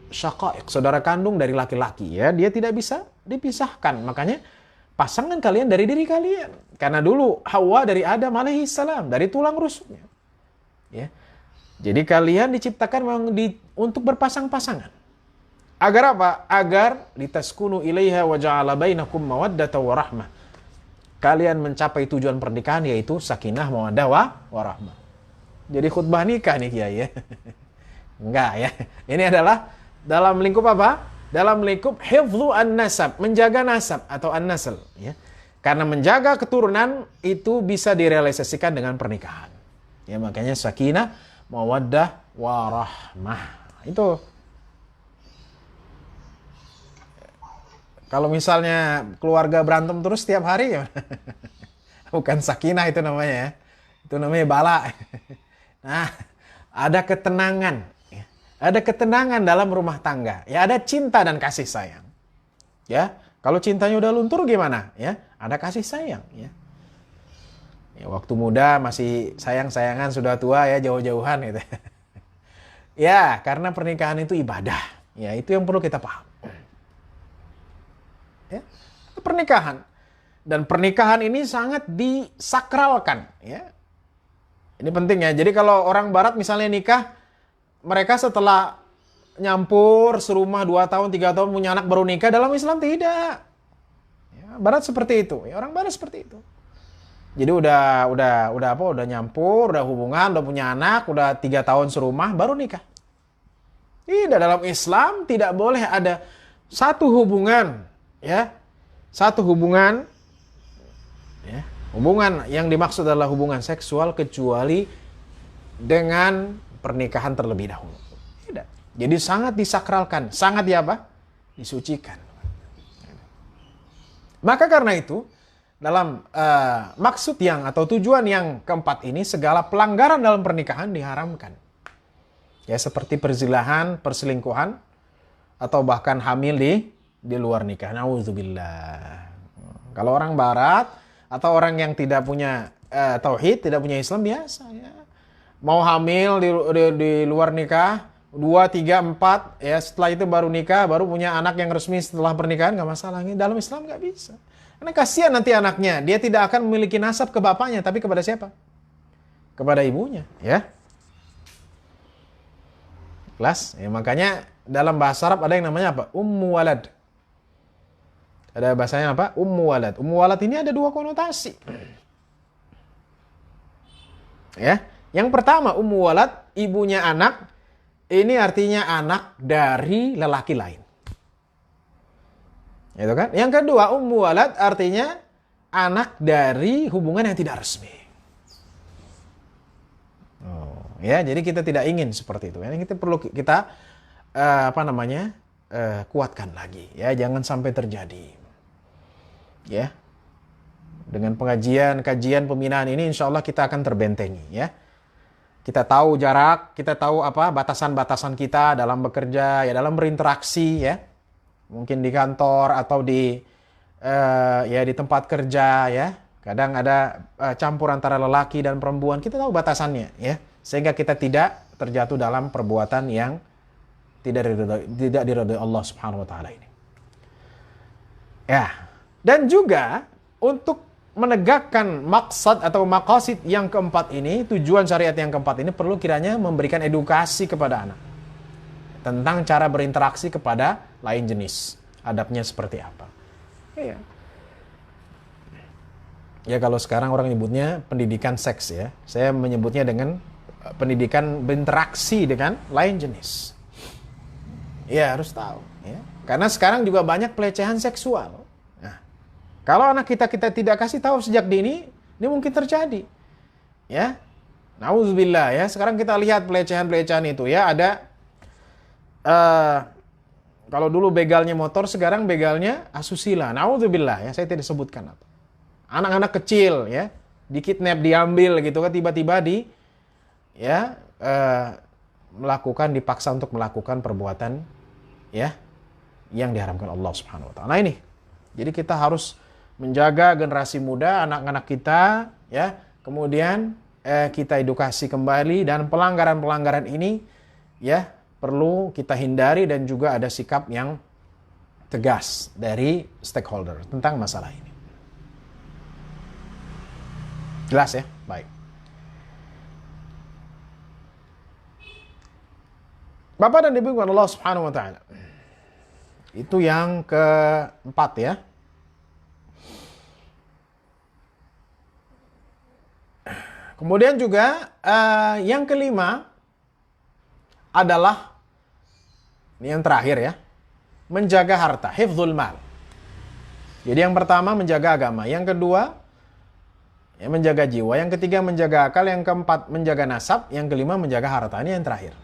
syaqa'iq, saudara kandung dari laki-laki ya. Dia tidak bisa dipisahkan. Makanya pasangan kalian dari diri kalian. Karena dulu Hawa dari Adam alaihissalam, dari tulang rusuknya. Ya. Jadi kalian diciptakan memang untuk berpasang-pasangan. Agar apa? Agar litaskunu ilaiha wa ja'ala bainakum mawaddatan wa rahmah. Kalian mencapai tujuan pernikahan, yaitu sakinah, mawaddah, warahmah. Jadi khutbah nikah nih Kiai ya. Enggak ya. Ini adalah dalam lingkup apa? Dalam lingkup hifdzu an-nasab, menjaga nasab atau an-nasl ya. Karena menjaga keturunan itu bisa direalisasikan dengan pernikahan. Ya, makanya sakinah, mawaddah, warahmah. Itu kalau misalnya keluarga berantem terus setiap hari ya, bukan sakinah itu namanya ya. Itu namanya bala. Nah, ada ketenangan. Ya. Ada ketenangan dalam rumah tangga. Ya, ada cinta dan kasih sayang. Ya, kalau cintanya udah luntur gimana? Ya, ada kasih sayang. Ya, waktu muda masih sayang-sayangan, sudah tua ya jauh-jauhan gitu. Ya, karena pernikahan itu ibadah. Ya, itu yang perlu kita paham. Ya, pernikahan, dan pernikahan ini sangat disakralkan ya. Ini penting ya. Jadi kalau orang barat misalnya nikah, mereka setelah nyampur serumah 2 tahun 3 tahun punya anak baru nikah. Dalam Islam tidak ya, barat seperti itu ya, orang barat seperti itu. Jadi udah nyampur, udah hubungan, udah punya anak, udah 3 tahun serumah baru nikah. Tidak, dalam Islam tidak boleh ada satu hubungan ya, satu hubungan ya, hubungan yang dimaksud adalah hubungan seksual kecuali dengan pernikahan terlebih dahulu. Tidak. Jadi sangat disakralkan, sangat disucikan. Maka karena itu dalam maksud yang atau tujuan yang keempat ini, segala pelanggaran dalam pernikahan diharamkan. Ya, seperti perzinahan, perselingkuhan, atau bahkan hamil di luar nikah. Nauzubillah. Kalau orang barat atau orang yang tidak punya tauhid, tidak punya Islam, biasa ya. Mau hamil di luar nikah 2, 3, 4 ya, setelah itu baru nikah, baru punya anak yang resmi setelah pernikahan, nggak masalah. Dalam Islam nggak bisa. Karena kasihan nanti anaknya, dia tidak akan memiliki nasab ke bapaknya, tapi kepada siapa? Kepada ibunya, ya. Kelas, ya, makanya dalam bahasa Arab ada yang namanya apa? Ummu walad. Ada bahasanya apa? Ummu walad. Ummu walad ini ada 2 konotasi. Ya, yang pertama ummu walad, ibunya anak. Ini artinya anak dari lelaki lain. Itu kan? Yang kedua ummu walad artinya anak dari hubungan yang tidak resmi. Ya, jadi kita tidak ingin seperti itu. Ini kita perlu kuatkan lagi. Ya, jangan sampai terjadi. Ya, dengan kajian pembinaan ini, insya Allah kita akan terbentengi. Ya, kita tahu jarak, kita tahu batasan-batasan kita dalam bekerja, ya, dalam berinteraksi, ya, mungkin di kantor atau di tempat kerja, ya. Kadang ada campur antara lelaki dan perempuan, kita tahu batasannya, ya, sehingga kita tidak terjatuh dalam perbuatan yang tidak diridhoi Allah Subhanahu wa taala ini. Ya. Dan juga untuk menegakkan maksad atau maqasid yang keempat ini, tujuan syariat yang keempat ini, perlu kiranya memberikan edukasi kepada anak tentang cara berinteraksi kepada lain jenis, adabnya seperti apa. Iya. Ya kalau sekarang orang nyebutnya pendidikan seks ya. Saya menyebutnya dengan pendidikan berinteraksi dengan lain jenis. Ya harus tahu. Ya. Karena sekarang juga banyak pelecehan seksual. Nah, kalau anak kita tidak kasih tahu sejak dini, ini mungkin terjadi. Ya, nauzubillah ya. Sekarang kita lihat pelecehan-pelecehan itu ya. Ada kalau dulu begalnya motor, sekarang begalnya asusila. Nauzubillah ya. Saya tidak sebutkan apa. Anak-anak kecil ya, dikidnap, diambil gitu kan, tiba-tiba dipaksa untuk melakukan perbuatan ya yang diharamkan Allah Subhanahu wa taala. Nah ini. Jadi kita harus menjaga generasi muda, anak-anak kita ya. Kemudian kita edukasi kembali, dan pelanggaran-pelanggaran ini ya perlu kita hindari, dan juga ada sikap yang tegas dari stakeholder tentang masalah ini. Jelas ya? Baik. Bapak dan Ibu Allah Subhanahu wa taala. Itu yang keempat ya. Kemudian juga yang kelima adalah ini yang terakhir ya. Menjaga harta, hifdzul mal. Jadi yang pertama menjaga agama, yang kedua ya, menjaga jiwa, yang ketiga menjaga akal, yang keempat menjaga nasab, yang kelima menjaga harta. Ini yang terakhir.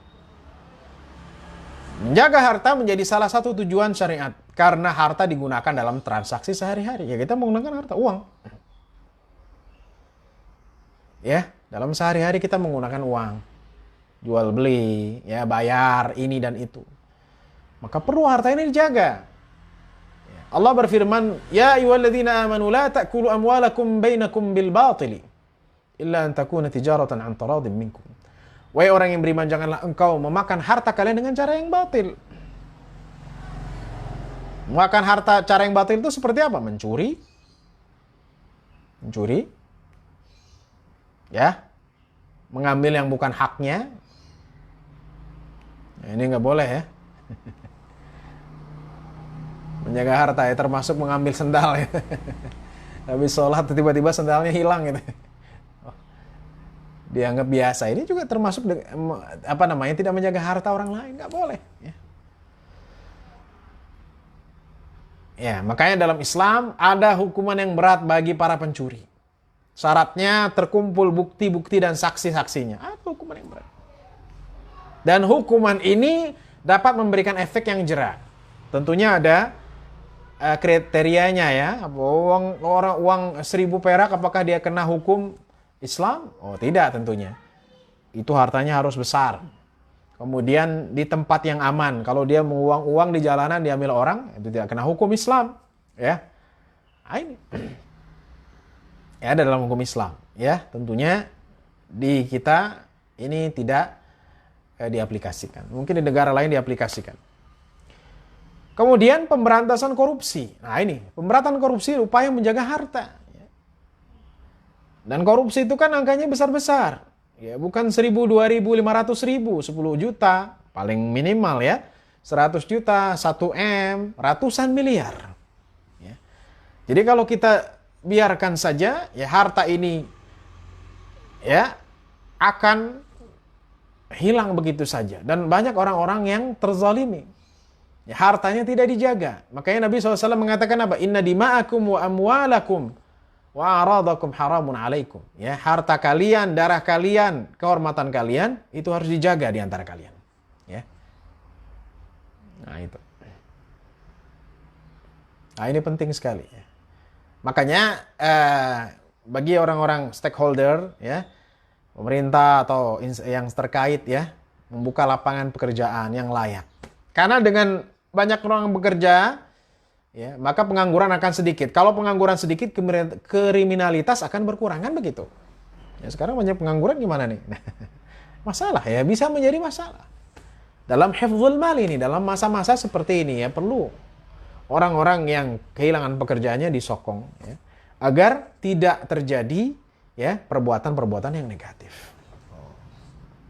Menjaga harta menjadi salah satu tujuan syariat, karena harta digunakan dalam transaksi sehari-hari. Ya kita menggunakan harta, uang. Ya, dalam sehari-hari kita menggunakan uang. Jual beli, ya bayar ini dan itu. Maka perlu harta ini dijaga. Allah berfirman, "Ya ayyuhalladzina amanu la ta'kulu amwalakum bainakum bil batili illa an takuna tijaratan an taradin minkum." Wahai orang yang beriman, janganlah engkau memakan harta kalian dengan cara yang batil. Memakan harta cara yang batil itu seperti apa? Mencuri. Ya. Mengambil yang bukan haknya. Nah, ini nggak boleh ya. Menjaga harta ya, termasuk mengambil sendal ya. Habis sholat tiba-tiba sendalnya hilang gitu. Dianggap biasa. Ini juga termasuk tidak menjaga harta orang lain, nggak boleh. Ya, makanya dalam Islam ada hukuman yang berat bagi para pencuri. Syaratnya terkumpul bukti-bukti dan saksi-saksinya. Ada hukuman yang berat. Dan hukuman ini dapat memberikan efek yang jera. Tentunya ada kriterianya ya. Uang 1.000 perak apakah dia kena hukum Islam? Oh tidak tentunya. Itu hartanya harus besar. Kemudian di tempat yang aman. Kalau dia menguang uang di jalanan diambil orang, itu tidak kena hukum Islam. Ya, ini ya ada dalam hukum Islam. Ya, tentunya di kita ini tidak diaplikasikan. Mungkin di negara lain diaplikasikan. Kemudian pemberantasan korupsi. Nah ini, pemberantasan korupsi upaya menjaga harta. Dan korupsi itu kan angkanya besar-besar. Ya, bukan 1.000, 2.000, 500.000, 10 juta, paling minimal ya. 100 juta, 1 M, ratusan miliar. Ya. Jadi kalau kita biarkan saja, ya harta ini ya akan hilang begitu saja. Dan banyak orang-orang yang terzalimi. Ya, hartanya tidak dijaga. Makanya Nabi SAW mengatakan apa? Inna dima'akum wa amwalakum wa aradakum haramun alaikum. Ya, harta kalian, darah kalian, kehormatan kalian itu harus dijaga di antara kalian. Ya. Nah, itu. Nah, ini penting sekali ya. Makanya bagi orang-orang stakeholder ya, pemerintah atau yang terkait ya, membuka lapangan pekerjaan yang layak. Karena dengan banyak orang bekerja ya, maka pengangguran akan sedikit. Kalau pengangguran sedikit, kriminalitas akan berkurang, kan begitu. Ya, sekarang banyak pengangguran gimana nih? Masalah ya, bisa menjadi masalah. Dalam hifdzul mal ini, dalam masa-masa seperti ini ya, perlu orang-orang yang kehilangan pekerjaannya disokong ya, agar tidak terjadi ya perbuatan-perbuatan yang negatif.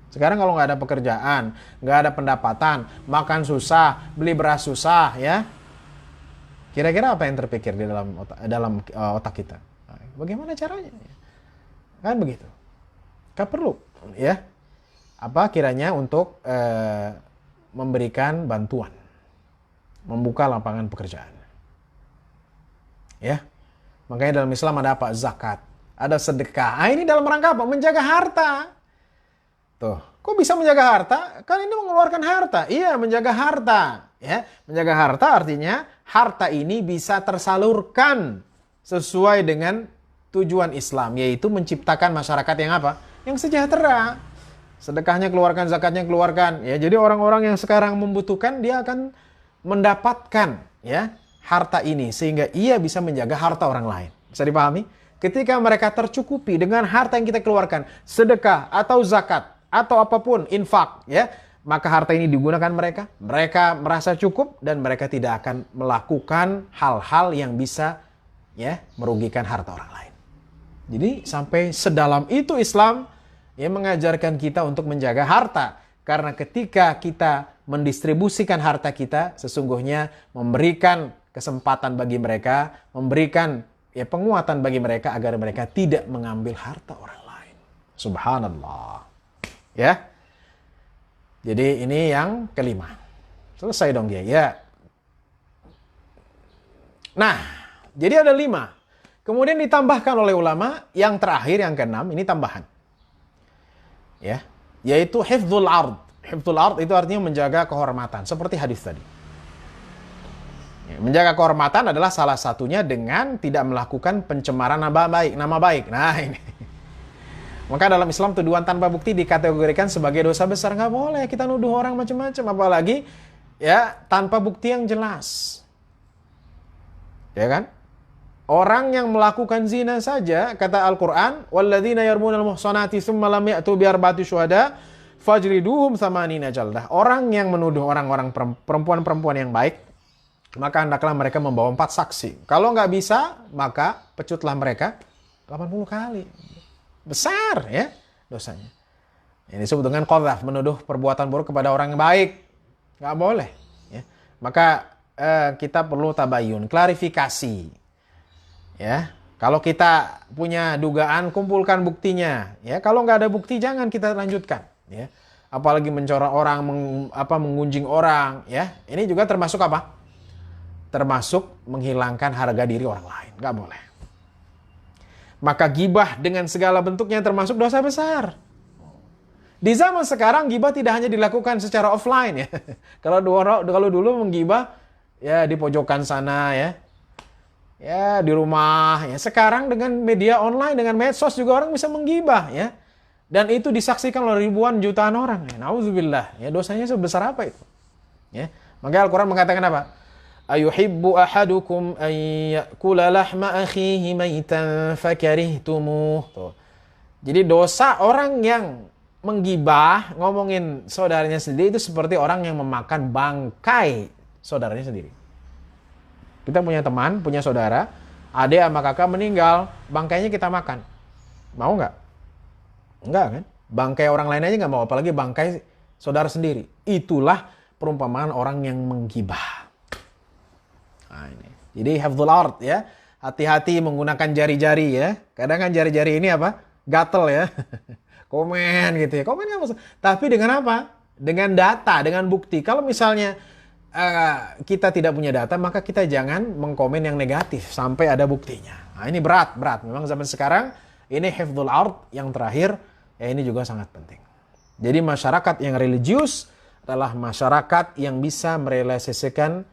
Sekarang kalau nggak ada pekerjaan, nggak ada pendapatan, makan susah, beli beras susah ya. Kira-kira apa yang terpikir di otak kita? Bagaimana caranya? Kan begitu. Gak perlu, ya. Apa kiranya untuk memberikan bantuan, membuka lapangan pekerjaan. Ya. Makanya dalam Islam ada apa? Zakat, ada sedekah. Ini dalam rangka apa? Menjaga harta. Tuh, kok bisa menjaga harta? Kan ini mengeluarkan harta. Iya, menjaga harta. Ya, menjaga harta artinya harta ini bisa tersalurkan sesuai dengan tujuan Islam, yaitu menciptakan masyarakat yang apa? Yang sejahtera. Sedekahnya keluarkan, zakatnya keluarkan. Ya, jadi orang-orang yang sekarang membutuhkan dia akan mendapatkan ya harta ini sehingga ia bisa menjaga harta orang lain. Bisa dipahami? Ketika mereka tercukupi dengan harta yang kita keluarkan, sedekah atau zakat atau apapun, infak, ya, maka harta ini digunakan mereka merasa cukup dan mereka tidak akan melakukan hal-hal yang bisa ya merugikan harta orang lain. Jadi sampai sedalam itu Islam yang mengajarkan kita untuk menjaga harta. Karena ketika kita mendistribusikan harta kita, sesungguhnya memberikan kesempatan bagi mereka, memberikan ya penguatan bagi mereka agar mereka tidak mengambil harta orang lain. Subhanallah. Ya. Jadi ini yang kelima. Selesai dong dia. Ya. Nah, jadi ada 5. Kemudian ditambahkan oleh ulama yang terakhir, yang ke-6, ini tambahan. Ya, yaitu hifdzul ard. Hifdzul ard itu artinya menjaga kehormatan, seperti hadis tadi. Ya, menjaga kehormatan adalah salah satunya dengan tidak melakukan pencemaran nama baik. Nah, ini. Maka dalam Islam tuduhan tanpa bukti dikategorikan sebagai dosa besar. Nggak boleh kita nuduh orang macam-macam, apalagi ya tanpa bukti yang jelas. Ya kan? Orang yang melakukan zina saja, kata Al-Quran, walladzina yarmunal muhsanati tsumma lam ya'tu bi arba'ati syuhada fajriduhum tsamanina jaldah. Orang yang menuduh orang-orang perempuan-perempuan yang baik, maka hendaklah mereka membawa 4 saksi. Kalau nggak bisa, maka pecutlah mereka 80 kali. Besar ya dosanya. Ini disebut dengan qadzaf, menuduh perbuatan buruk kepada orang yang baik. Nggak boleh. Ya. Maka kita perlu tabayun, klarifikasi. Ya, kalau kita punya dugaan, kumpulkan buktinya. Ya, kalau nggak ada bukti, jangan kita lanjutkan. Ya, apalagi mencorok orang, menggunjing orang. Ya, ini juga termasuk apa? Termasuk menghilangkan harga diri orang lain. Nggak boleh. Maka gibah dengan segala bentuknya termasuk dosa besar. Di zaman sekarang gibah tidak hanya dilakukan secara offline ya. Kalau dulu menggibah ya di pojokan sana ya di rumah ya. Sekarang dengan media online, dengan medsos juga orang bisa menggibah ya. Dan itu disaksikan oleh ribuan jutaan orang ya. Nauzubillah. Ya, dosanya sebesar apa itu? Ya. Maka Al-Qur'an mengatakan apa? Ayuhibbu ahadukum an ya'kula lahma akhihi maitan fakarihtumuh. Tuh. Jadi dosa orang yang menggibah, ngomongin saudaranya sendiri itu seperti orang yang memakan bangkai saudaranya sendiri. Kita punya teman, punya saudara, adik sama kakak meninggal, bangkainya kita makan. Mau nggak? Enggak kan? Bangkai orang lain aja nggak mau, apalagi bangkai saudara sendiri. Itulah perumpamaan orang yang menggibah. Nah, ini. Jadi hafdzul ard ya. Hati-hati menggunakan jari-jari ya. Kadang kan jari-jari ini apa? Gatel ya. Komen gitu ya. Komen nggak masalah. Tapi dengan apa? Dengan data, dengan bukti. Kalau misalnya kita tidak punya data, maka kita jangan mengkomen yang negatif sampai ada buktinya. Nah, ini berat. Memang zaman sekarang ini hifdzul ard yang terakhir, ya ini juga sangat penting. Jadi masyarakat yang religius adalah masyarakat yang bisa merealisasikan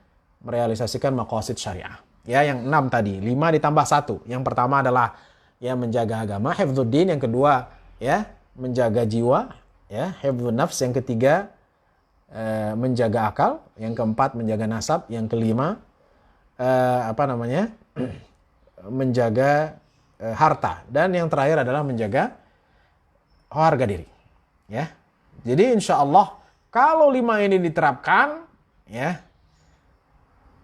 maqasid syariah. Ya, yang 6 tadi, 5 ditambah 1. Yang pertama adalah ya menjaga agama, hifdzuddin. Yang kedua ya menjaga jiwa, ya hifdzun nafs. Yang ketiga menjaga akal, yang keempat menjaga nasab, yang kelima menjaga harta, dan yang terakhir adalah menjaga harga diri. Ya, jadi insya Allah kalau 5 ini diterapkan, ya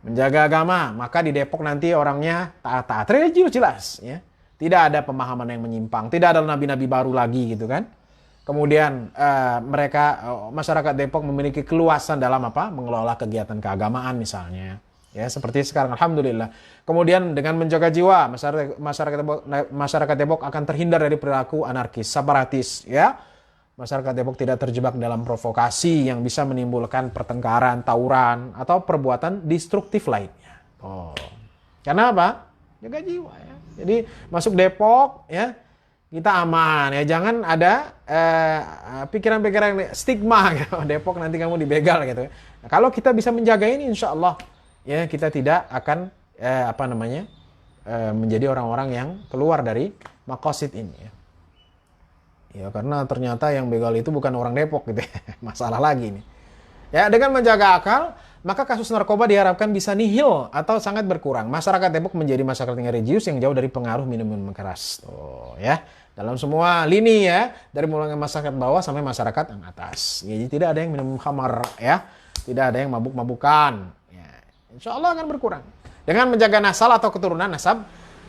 menjaga agama, maka di Depok nanti orangnya taat religius jelas, ya tidak ada pemahaman yang menyimpang, tidak ada nabi-nabi baru lagi gitu kan. Kemudian masyarakat Depok memiliki keluasan dalam mengelola kegiatan keagamaan misalnya. Ya, seperti sekarang, alhamdulillah. Kemudian dengan menjaga jiwa, masyarakat Depok akan terhindar dari perilaku anarkis, separatis, ya. Masyarakat Depok tidak terjebak dalam provokasi yang bisa menimbulkan pertengkaran, tawuran, atau perbuatan destruktif lainnya. Oh. Karena apa? Jaga jiwa, ya. Jadi masuk Depok, ya, kita aman, ya. Jangan ada pikiran-pikiran stigma gitu. Depok nanti kamu dibegal gitu. Nah, kalau kita bisa menjaga ini, insya Allah, ya, kita tidak akan menjadi orang-orang yang keluar dari maqasid ini, ya. Ya, karena ternyata yang begal itu bukan orang Depok gitu, ya. Masalah lagi nih. Ya, dengan menjaga akal, maka kasus narkoba diharapkan bisa nihil atau sangat berkurang. Masyarakat Depok menjadi masyarakat yang religius yang jauh dari pengaruh minuman keras. Tuh, ya. Dalam semua lini, ya, dari mulai masyarakat bawah sampai masyarakat yang atas. Jadi tidak ada yang minum khamar, ya. Tidak ada yang mabuk-mabukan. Ya. Insya Allah akan berkurang. Dengan menjaga nasal atau keturunan nasab,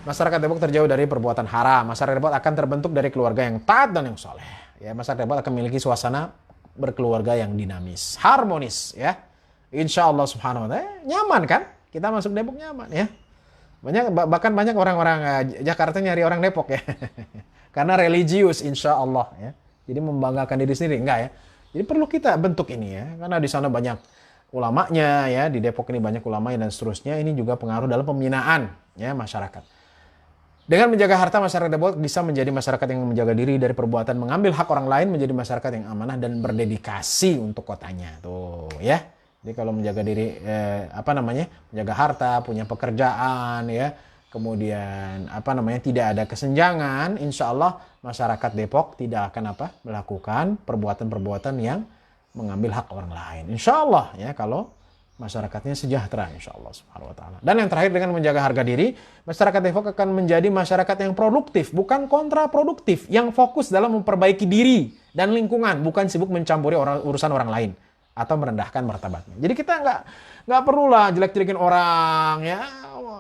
masyarakat Depok terjauh dari perbuatan haram. Masyarakat Depok akan terbentuk dari keluarga yang taat dan yang soleh. Ya, masyarakat Depok akan memiliki suasana berkeluarga yang dinamis, harmonis, ya. Insya Allah subhanahu wa ta'ala. Nyaman kan? Kita masuk Depok nyaman, ya. Bahkan banyak orang-orang Jakarta nyari orang Depok, ya. Karena religius, insya Allah, ya. Jadi membanggakan diri sendiri, enggak, ya. Jadi perlu kita bentuk ini, ya. Karena di sana banyak ulamanya, ya. Di Depok ini banyak ulama dan seterusnya. Ini juga pengaruh dalam pembinaan, ya, masyarakat. Dengan menjaga harta, masyarakat Depok bisa menjadi masyarakat yang menjaga diri dari perbuatan mengambil hak orang lain, menjadi masyarakat yang amanah dan berdedikasi untuk kotanya. Tuh, ya. Jadi kalau menjaga diri, menjaga harta, punya pekerjaan, ya, kemudian tidak ada kesenjangan, insya Allah masyarakat Depok tidak akan melakukan perbuatan-perbuatan yang mengambil hak orang lain. Insya Allah, ya, kalau masyarakatnya sejahtera, insya Allah subhanahu wa ta'ala. Dan yang terakhir, dengan menjaga harga diri, masyarakat Depok akan menjadi masyarakat yang produktif, bukan kontraproduktif, yang fokus dalam memperbaiki diri dan lingkungan, bukan sibuk mencampuri urusan orang lain atau merendahkan martabatnya. Jadi kita nggak perlulah jelek-jelekin orang, ya,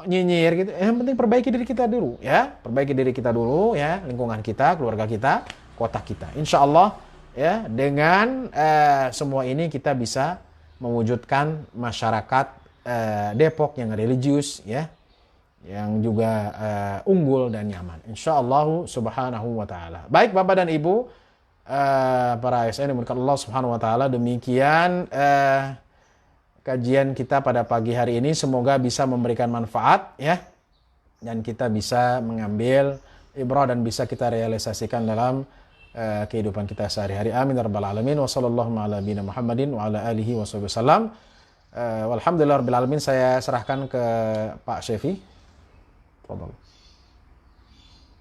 nyinyir gitu. Yang penting perbaiki diri kita dulu, ya. Perbaiki diri kita dulu, ya, lingkungan kita, keluarga kita, kota kita. Insya Allah, ya, dengan semua ini kita bisa mewujudkan masyarakat Depok yang religius, ya, yang juga unggul dan nyaman. Insya Allah subhanahu wa ta'ala. Baik Bapak dan Ibu, para ASN yang berkat Allah subhanahu wa ta'ala, demikian kajian kita pada pagi hari ini. Semoga bisa memberikan manfaat, ya, dan kita bisa mengambil ibrah dan bisa kita realisasikan dalam kehidupan kita sehari-hari. Amin ya rabbal alamin. Wa sallallahu ala nabiyina Muhammadin wa ala alihi wa sahbihi wasallam. Walhamdulillah rabbil alamin. Saya serahkan ke Pak Syefi. Fadhal.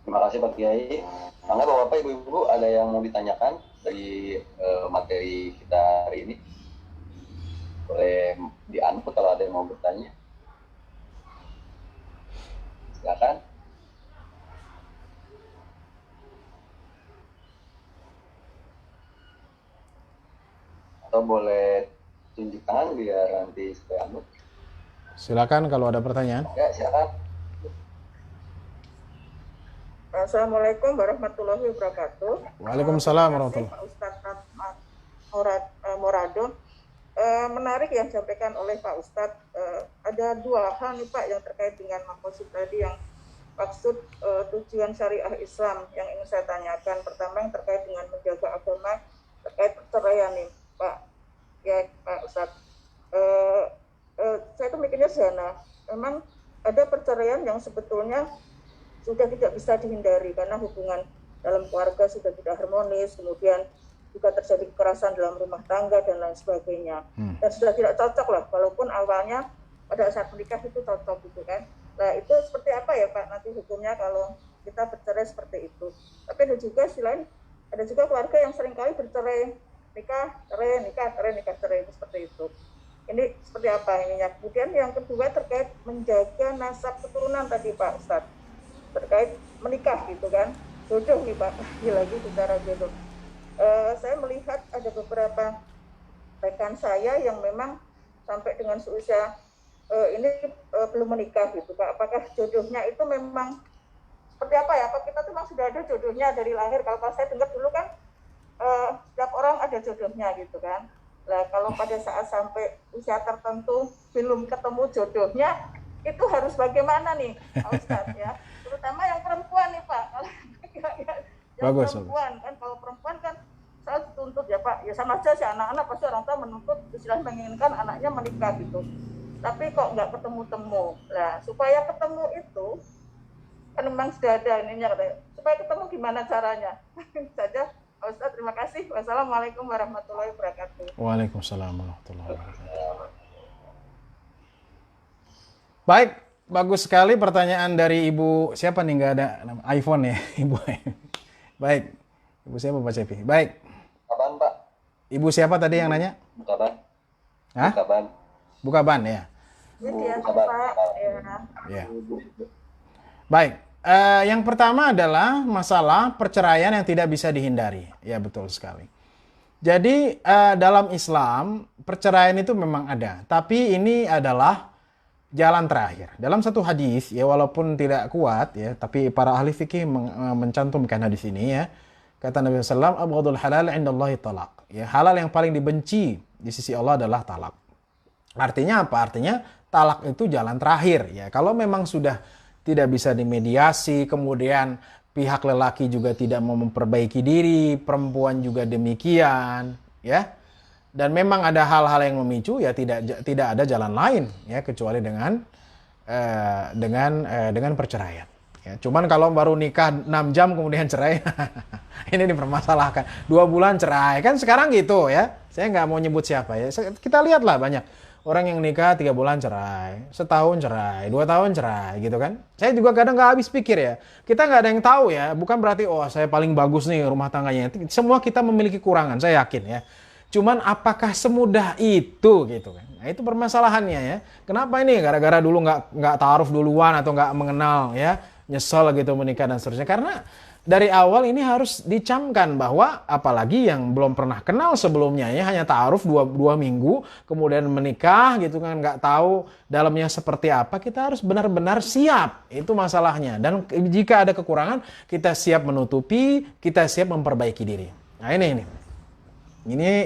Terima kasih Pak Kiai. Mangga Bapak Ibu ada yang mau ditanyakan dari materi kita hari ini? Boleh di-unmute kalau ada yang mau bertanya. Silakan. Atau boleh tunjuk tangan biar nanti saya unmute. Silakan kalau ada pertanyaan. Ya, silakan. Assalamualaikum warahmatullahi wabarakatuh. Waalaikumsalam warahmatullahi wabarakatuh. Pak Ustadz Morado, menarik yang disampaikan oleh Pak Ustadz. Ada dua hal nih Pak yang terkait dengan maksud tadi, yang maksud tujuan syariah Islam yang ingin saya tanyakan. Pertama yang terkait dengan menjaga agama terkait perceraian nih Pak, ya Pak Ustadz. Saya tuh mikirnya sederhana. Memang ada perceraian yang sebetulnya sudah tidak bisa dihindari karena hubungan dalam keluarga sudah tidak harmonis, kemudian juga terjadi kekerasan dalam rumah tangga dan lain sebagainya. Dan sudah tidak cocok lah, walaupun awalnya pada saat menikah itu cocok gitu kan. Nah itu seperti apa ya Pak nanti hukumnya kalau kita bercerai seperti itu. Tapi ada juga selain, ada juga keluarga yang seringkali bercerai, nikah, cerai, seperti itu. Ini seperti apa ininya. Kemudian yang kedua terkait menjaga nasab keturunan tadi Pak Ustadz, terkait menikah gitu kan, jodoh nih Pak, lagi bicara jodoh. Saya melihat ada beberapa rekan saya yang memang sampai dengan seusia ini belum menikah gitu Pak. Apakah jodohnya itu memang seperti apa ya? Apa kita tuh memang sudah ada jodohnya dari lahir? Kalau saya dengar dulu kan setiap orang ada jodohnya gitu kan. Nah, kalau pada saat sampai usia tertentu belum ketemu jodohnya, itu harus bagaimana nih, Pak Ustadz ya? Terutama yang perempuan nih Pak. Yang Bagus. perempuan kan, kalau perempuan kan saya tuntut ya Pak, ya sama aja sih anak-anak pasti orang tua menuntut, istilahnya menginginkan anaknya menikah gitu. Tapi kok nggak ketemu-temu. Nah, supaya ketemu itu kan memang sudah ada ininya katanya. Supaya ketemu gimana caranya? Saja, Pak Ustadz, terima kasih. Wassalamualaikum warahmatullahi wabarakatuh. Waalaikumsalam warahmatullahi wabarakatuh. Baik, bagus sekali pertanyaan dari Ibu siapa nih, nggak ada nama iPhone ya, Ibu. Baik, Ibu siapa Pak Cepi? Baik, Kapan Pak? Ibu siapa tadi yang nanya? Bukaban. Hah? Bukaban. Bukaban ya. Jadi ya, Bukaban. Pak. Ya. Ya. Baik, yang pertama adalah masalah perceraian yang tidak bisa dihindari. Ya, betul sekali. Jadi dalam Islam perceraian itu memang ada, tapi ini adalah jalan terakhir. Dalam satu hadis, ya walaupun tidak kuat ya, tapi para ahli fikih mencantumkan hadis ini ya. Kata Nabi SAW, abghadul halal indallahi talaq. Ya, halal yang paling dibenci di sisi Allah adalah talak. Artinya apa? Artinya talak itu jalan terakhir ya. Kalau memang sudah tidak bisa dimediasi, kemudian pihak lelaki juga tidak mau memperbaiki diri, perempuan juga demikian, ya. Dan memang ada hal-hal yang memicu, ya tidak ada jalan lain, ya kecuali dengan perceraian. Ya, cuman kalau baru nikah 6 jam kemudian cerai, ini dipermasalahkan. 2 bulan cerai, kan sekarang gitu ya. Saya nggak mau nyebut siapa ya. Kita lihatlah banyak orang yang nikah 3 bulan cerai, setahun cerai, 2 tahun cerai gitu kan. Saya juga kadang nggak habis pikir ya. Kita nggak ada yang tahu ya. Bukan berarti oh saya paling bagus nih rumah tangganya. Semua kita memiliki kekurangan, saya yakin ya. Cuman apakah semudah itu gitu kan? Nah itu permasalahannya ya. Kenapa ini? Gara-gara dulu nggak taaruf duluan atau nggak mengenal ya, nyesel gitu menikah dan seterusnya. Karena dari awal ini harus dicamkan bahwa apalagi yang belum pernah kenal sebelumnya ya, hanya taaruf 2 minggu kemudian menikah gitu kan, nggak tahu dalamnya seperti apa, kita harus benar-benar siap, itu masalahnya. Dan jika ada kekurangan kita siap menutupi, kita siap memperbaiki diri. Nah ini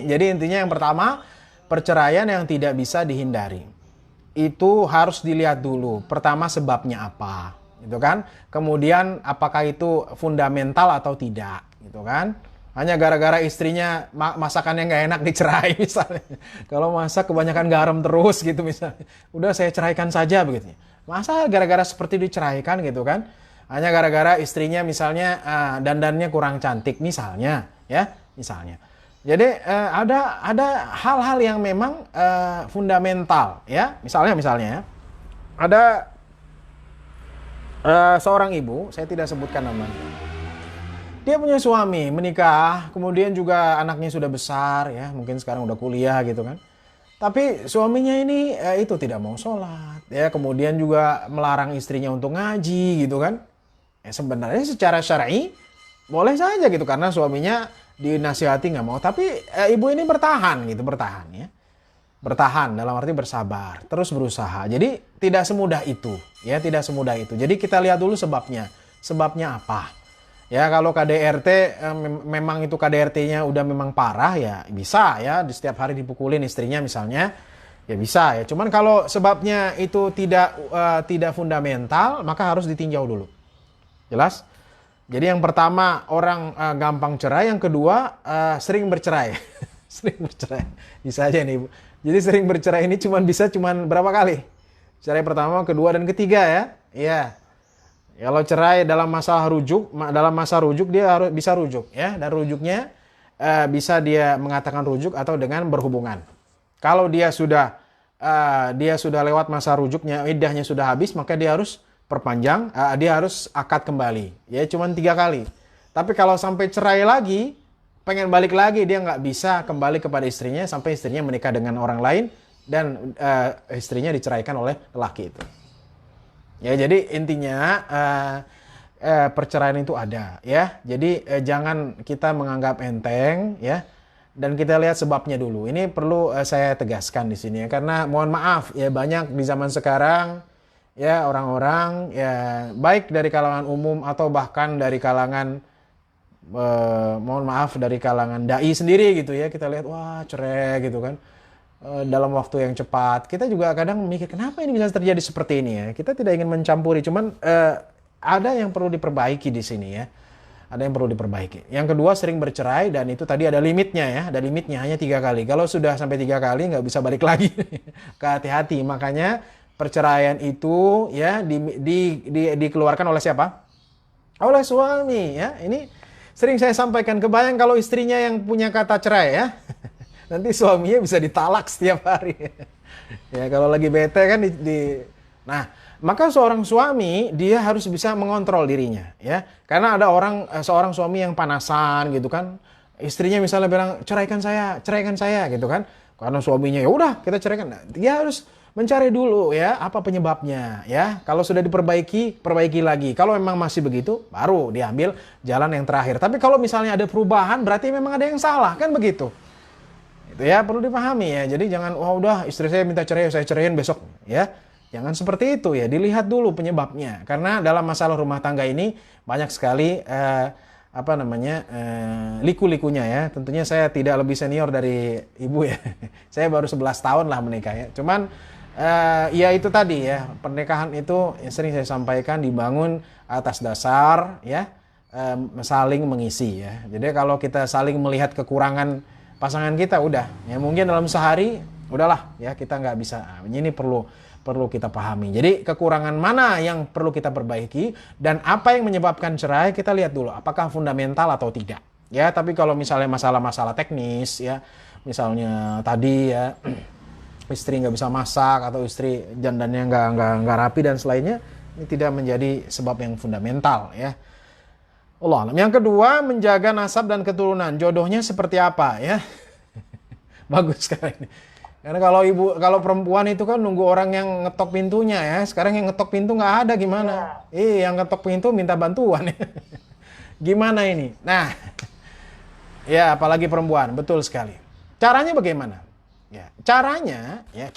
jadi intinya yang pertama, perceraian yang tidak bisa dihindari itu harus dilihat dulu. Pertama sebabnya apa gitu kan, kemudian apakah itu fundamental atau tidak gitu kan. Hanya gara-gara istrinya masakannya nggak enak dicerai misalnya, kalau masak kebanyakan garam terus gitu misalnya, udah saya ceraikan saja begitu. Masa gara-gara seperti diceraikan gitu kan, hanya gara-gara istrinya misalnya dandannya kurang cantik misalnya ya, misalnya. Jadi ada hal-hal yang memang fundamental ya, misalnya ya, ada seorang ibu, saya tidak sebutkan namanya. Dia punya suami, menikah, kemudian juga anaknya sudah besar ya, mungkin sekarang udah kuliah gitu kan. Tapi suaminya ini itu tidak mau sholat ya, kemudian juga melarang istrinya untuk ngaji gitu kan. Ya, sebenarnya secara syar'i boleh saja gitu karena suaminya dinasihati nggak mau, tapi ibu ini bertahan ya, bertahan dalam arti bersabar, terus berusaha. Jadi tidak semudah itu ya, tidak semudah itu. Jadi kita lihat dulu sebabnya apa ya. Kalau KDRT memang itu KDRT-nya udah memang parah ya, bisa ya di setiap hari dipukulin istrinya misalnya ya, bisa ya. Cuman kalau sebabnya itu tidak fundamental, maka harus ditinjau dulu, jelas. Jadi yang pertama orang gampang cerai, yang kedua sering bercerai. Sering bercerai. Bisa aja nih Ibu. Jadi sering bercerai ini bisa berapa kali? Cerai pertama, kedua dan ketiga ya. Iya. Kalau cerai dalam masa rujuk dia harus bisa rujuk ya, dan rujuknya bisa dia mengatakan rujuk atau dengan berhubungan. Kalau dia sudah lewat masa rujuknya, iddahnya sudah habis, maka dia harus perpanjang, dia harus akad kembali ya, cuman 3 kali. Tapi kalau sampai cerai lagi, pengen balik lagi, dia nggak bisa kembali kepada istrinya sampai istrinya menikah dengan orang lain dan istrinya diceraikan oleh lelaki itu ya. Jadi intinya perceraian itu ada ya. Jadi jangan kita menganggap enteng ya, dan kita lihat sebabnya dulu. Ini perlu saya tegaskan di sini ya, karena mohon maaf ya, banyak di zaman sekarang ya orang-orang ya, baik dari kalangan umum atau bahkan dari kalangan mohon maaf dari kalangan dai sendiri gitu ya, kita lihat wah cerai gitu kan, dalam waktu yang cepat. Kita juga kadang mikir kenapa ini bisa terjadi seperti ini ya. Kita tidak ingin mencampuri, cuman ada yang perlu diperbaiki di sini ya. Ada yang perlu diperbaiki. Yang kedua, sering bercerai, dan itu tadi ada limitnya ya. Ada limitnya hanya 3 kali. Kalau sudah sampai 3 kali nggak bisa balik lagi. Hati-hati. Makanya perceraian itu ya dikeluarkan oleh siapa? Oleh suami ya. Ini sering saya sampaikan, kebayang kalau istrinya yang punya kata cerai ya. Nanti suaminya bisa ditalak setiap hari. Ya kalau lagi bete kan Nah, maka seorang suami dia harus bisa mengontrol dirinya ya. Karena ada seorang suami yang panasan gitu kan. Istrinya misalnya bilang ceraikan saya gitu kan. Karena suaminya ya udah kita ceraikan. Nah, dia harus mencari dulu ya apa penyebabnya ya. Kalau sudah diperbaiki, perbaiki lagi. Kalau memang masih begitu, baru diambil jalan yang terakhir. Tapi kalau misalnya ada perubahan, berarti memang ada yang salah, kan begitu. Itu ya perlu dipahami ya. Jadi jangan udah istri saya minta cerai, saya ceraiin besok ya. Jangan seperti itu ya. Dilihat dulu penyebabnya. Karena dalam masalah rumah tangga ini banyak sekali liku-likunya ya. Tentunya saya tidak lebih senior dari ibu ya. Saya baru 11 tahun lah menikah ya. Cuman ya itu tadi ya, pernikahan itu yang sering saya sampaikan dibangun atas dasar ya saling mengisi ya. Jadi kalau kita saling melihat kekurangan pasangan kita, udah ya mungkin dalam sehari udahlah ya kita nggak bisa. Ini perlu kita pahami. Jadi kekurangan mana yang perlu kita perbaiki dan apa yang menyebabkan cerai kita lihat dulu apakah fundamental atau tidak. Ya, tapi kalau misalnya masalah-masalah teknis ya, misalnya tadi ya istri nggak bisa masak atau istri dandannya nggak rapi dan selainnya, ini tidak menjadi sebab yang fundamental ya. Allah alam. Yang kedua, menjaga nasab dan keturunan. Jodohnya seperti apa ya? Bagus sekali. Karena kalau perempuan itu kan nunggu orang yang ngetok pintunya ya. Sekarang yang ngetok pintu nggak ada, gimana? Yang ngetok pintu minta bantuan ya. Gimana ini? Nah, ya apalagi perempuan, betul sekali. Caranya bagaimana? Ya, caranya ya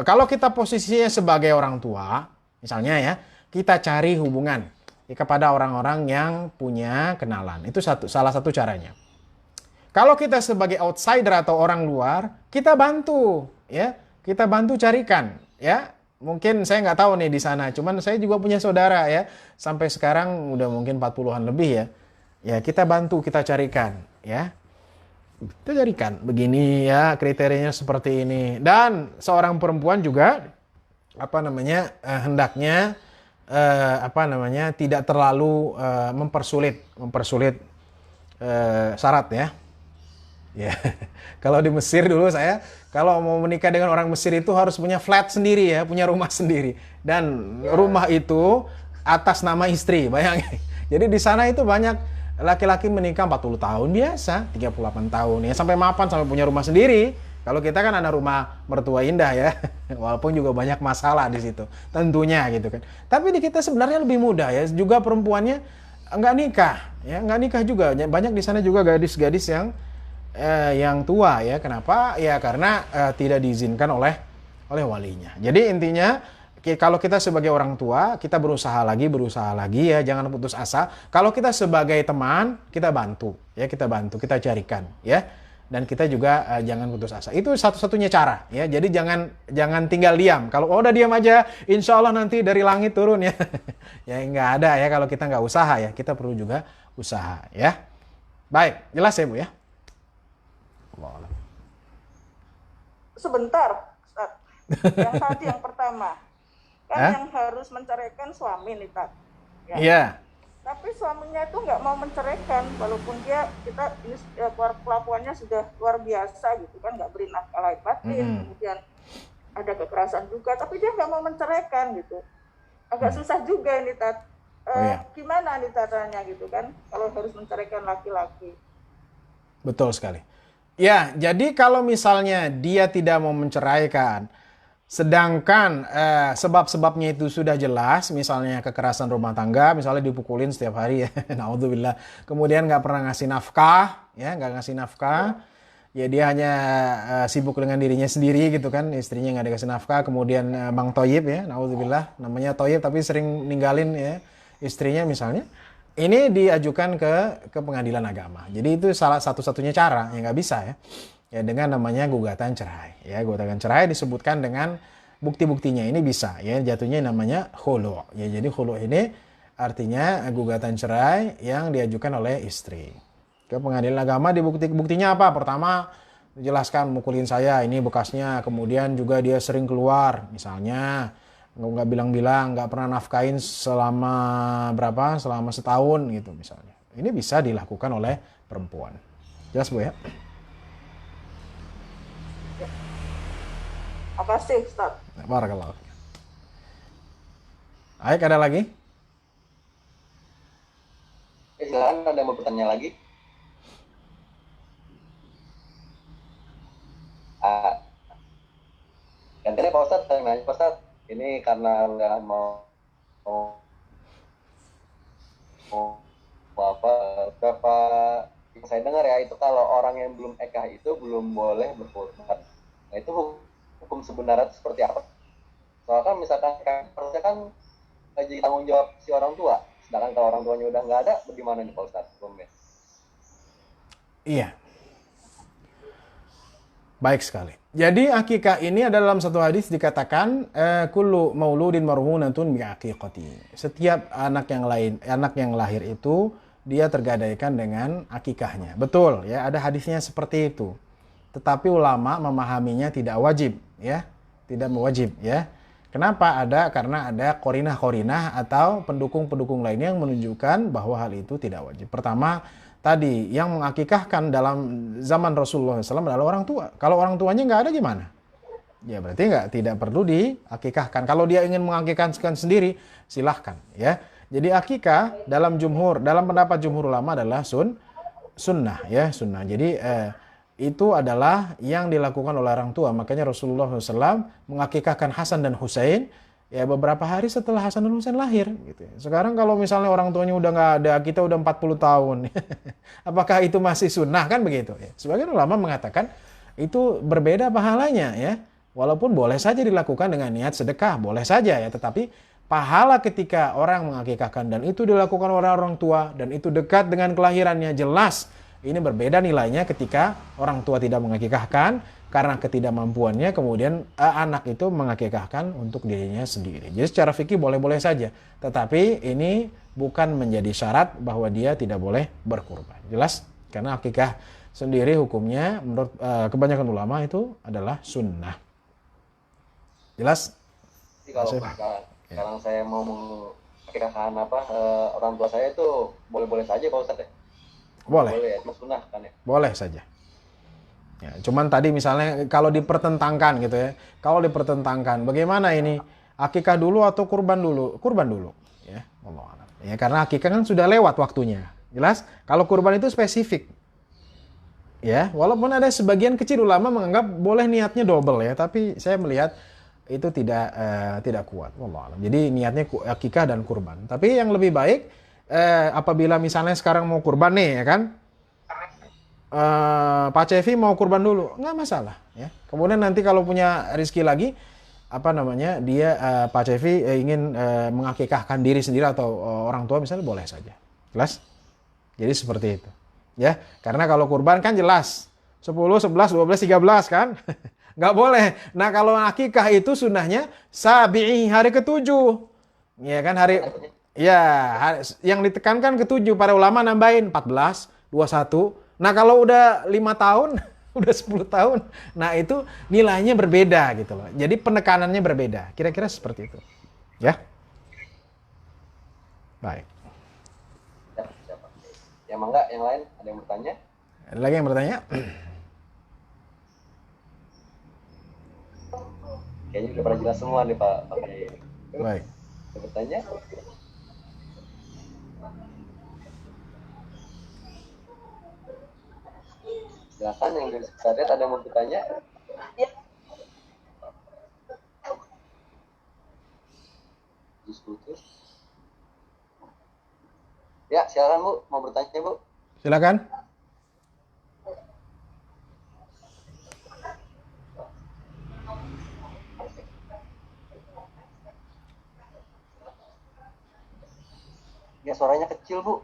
kalau kita posisinya sebagai orang tua, misalnya ya, kita cari hubungan kepada orang-orang yang punya kenalan. Itu salah satu caranya. Kalau kita sebagai outsider atau orang luar, kita bantu ya, kita bantu carikan ya. Mungkin saya nggak tahu nih di sana, cuman saya juga punya saudara ya, sampai sekarang udah mungkin 40-an lebih ya. Ya kita bantu, kita carikan ya. Kita carikan begini ya, kriterianya seperti ini. Dan seorang perempuan juga hendaknya tidak terlalu mempersulit syarat ya. Ya, kalau di Mesir dulu saya kalau mau menikah dengan orang Mesir itu harus punya flat sendiri ya, punya rumah sendiri. Dan rumah itu atas nama istri, bayangin. Jadi di sana itu banyak laki-laki menikah 40 tahun biasa, 38 tahun ya, sampai mapan, sampai punya rumah sendiri. Kalau kita kan ada rumah mertua indah ya, walaupun juga banyak masalah di situ, tentunya gitu kan. Tapi di kita sebenarnya lebih mudah ya, juga perempuannya nggak nikah, ya nggak nikah juga. Banyak di sana juga gadis-gadis yang tua ya. Kenapa? Ya karena tidak diizinkan oleh walinya. Jadi intinya kalau kita sebagai orang tua, kita berusaha lagi ya, jangan putus asa. Kalau kita sebagai teman, kita bantu, kita carikan ya. Dan kita juga jangan putus asa. Itu satu-satunya cara ya. Jadi jangan tinggal diam. Kalau udah diam aja, insya Allah nanti dari langit turun ya. Ya nggak ada ya kalau kita nggak usaha ya. Kita perlu juga usaha ya. Baik, jelas ya Bu ya. Sebentar, Ustaz. Yang tadi yang pertama kan yang harus menceraikan suami nih, Tat. Ya. Iya. Tapi suaminya itu nggak mau menceraikan, walaupun kelakuannya sudah luar biasa gitu kan, nggak beri nafkah lahir batin, kemudian ada kekerasan juga, tapi dia nggak mau menceraikan gitu. Agak susah juga ini, Tat. Gimana nih caranya gitu kan, kalau harus menceraikan laki-laki? Betul sekali. Ya, jadi kalau misalnya dia tidak mau menceraikan, sedangkan sebab-sebabnya itu sudah jelas, misalnya kekerasan rumah tangga, misalnya dipukulin setiap hari ya, naudzubillah. Kemudian nggak pernah ngasih nafkah, ya nggak ngasih nafkah, ya dia hanya sibuk dengan dirinya sendiri gitu kan, istrinya nggak dikasih nafkah. Kemudian Bang Toyib ya, naudzubillah, namanya Toyib tapi sering ninggalin ya istrinya misalnya. ini diajukan ke pengadilan agama. Jadi itu salah satu-satunya cara, ya nggak bisa ya. Ya dengan namanya gugatan cerai. Ya gugatan cerai disebutkan dengan bukti-buktinya ini bisa ya, jatuhnya namanya khulu. Ya jadi khulu ini artinya gugatan cerai yang diajukan oleh istri. Ke pengadilan agama buktinya apa? Pertama, jelaskan mukulin saya, ini bekasnya. Kemudian juga dia sering keluar, misalnya nggak bilang-bilang, nggak pernah nafkain selama berapa, selama setahun gitu misalnya. Ini bisa dilakukan oleh perempuan. Jelas Bu ya? Apa sih Ustaz? Barakallahu. Baik, ada lagi? Silakan, ada yang mau bertanya lagi? Gantinya Pak Ustadz, saya nanya Pak Ustadz, ini karena nggak mau apa, berapa yang saya dengar ya, itu kalau orang yang belum ekah itu belum boleh berkurban. Nah itu hukum sebenarnya seperti apa? Soalnya kan misalkan harusnya kan jadi tanggung jawab si orang tua, sedangkan kalau orang tuanya udah nggak ada, bagaimana nih Pak Ustadz? Iya. Baik sekali. Jadi akikah ini adalah dalam satu hadis dikatakan kullu mauludin marhunatun bi aqiqati. Setiap anak yang lahir itu dia tergadaikan dengan akikahnya. Betul ya, ada hadisnya seperti itu. Tetapi ulama memahaminya tidak wajib ya. Tidak mewajib ya. Kenapa? Karena ada korinah-korinah atau pendukung-pendukung lainnya yang menunjukkan bahwa hal itu tidak wajib. Pertama, tadi yang mengakikahkan dalam zaman Rasulullah SAW adalah orang tua. Kalau orang tuanya nggak ada gimana? Ya berarti tidak perlu diakikahkan. Kalau dia ingin mengakikahkan sendiri, silahkan ya. Jadi akikah dalam pendapat jumhur ulama adalah sunnah ya, sunnah. Jadi itu adalah yang dilakukan oleh orang tua. Makanya Rasulullah SAW mengakikahkan Hasan dan Husain ya beberapa hari setelah Hasan dan Husain lahir gitu. Sekarang kalau misalnya orang tuanya udah nggak ada, kita udah 40 tahun. Apakah itu masih sunnah kan begitu ya? Sebagian ulama mengatakan itu berbeda pahalanya ya. Walaupun boleh saja dilakukan dengan niat sedekah, boleh saja ya, tetapi pahala ketika orang mengakikahkan dan itu dilakukan oleh orang tua dan itu dekat dengan kelahirannya, jelas ini berbeda nilainya ketika orang tua tidak mengakikahkan karena ketidakmampuannya, kemudian anak itu mengakikahkan untuk dirinya sendiri. Jadi secara fikih boleh-boleh saja, tetapi ini bukan menjadi syarat bahwa dia tidak boleh berkurban. Jelas? Karena akikah sendiri hukumnya menurut kebanyakan ulama itu adalah sunnah. Jelas? Kalau sekarang saya mau mengakikahkan orang tua saya itu boleh-boleh saja Pak Ustadz ya? Boleh. Boleh ya, sunnah kan ya? Boleh saja. Ya, cuman tadi misalnya kalau dipertentangkan gitu ya. Kalau dipertentangkan bagaimana ini? Akikah dulu atau kurban dulu? Kurban dulu, ya. Ya karena akikah kan sudah lewat waktunya. Jelas? Kalau kurban itu spesifik. Ya, walaupun ada sebagian kecil ulama menganggap boleh niatnya double ya, tapi saya melihat itu tidak kuat. Wallahu a'lam. Jadi niatnya akikah dan kurban. Tapi yang lebih baik apabila misalnya sekarang mau kurban nih ya kan, Pak Cevi mau kurban dulu, nggak masalah ya. Kemudian nanti kalau punya rezeki lagi, dia Pak Cevi ingin mengakikahkan diri sendiri atau orang tua misalnya, boleh saja. Jelas? Jadi seperti itu ya. Karena kalau kurban kan jelas 10, 11, 12, 13 kan. Nggak boleh. Nah kalau akikah itu sunnahnya sabi'i, hari ke-7 ya kan, yang ditekankan ke-7, para ulama nambahin 14, 21. Nah kalau udah 5 tahun, udah 10 tahun, nah itu nilainya berbeda gitu loh. Jadi penekanannya berbeda. Kira-kira seperti itu. Ya. Baik. Ya mangga, yang lain ada yang bertanya? Ada lagi yang bertanya? Kayaknya udah pernah jelas semua nih Pak. Baik. Ada bertanya? Silakan yang dari sekretariat ada yang mau bertanya? Ya. Putus. Ya, silakan Bu, mau bertanya Bu. Silakan. Ya, suaranya kecil Bu.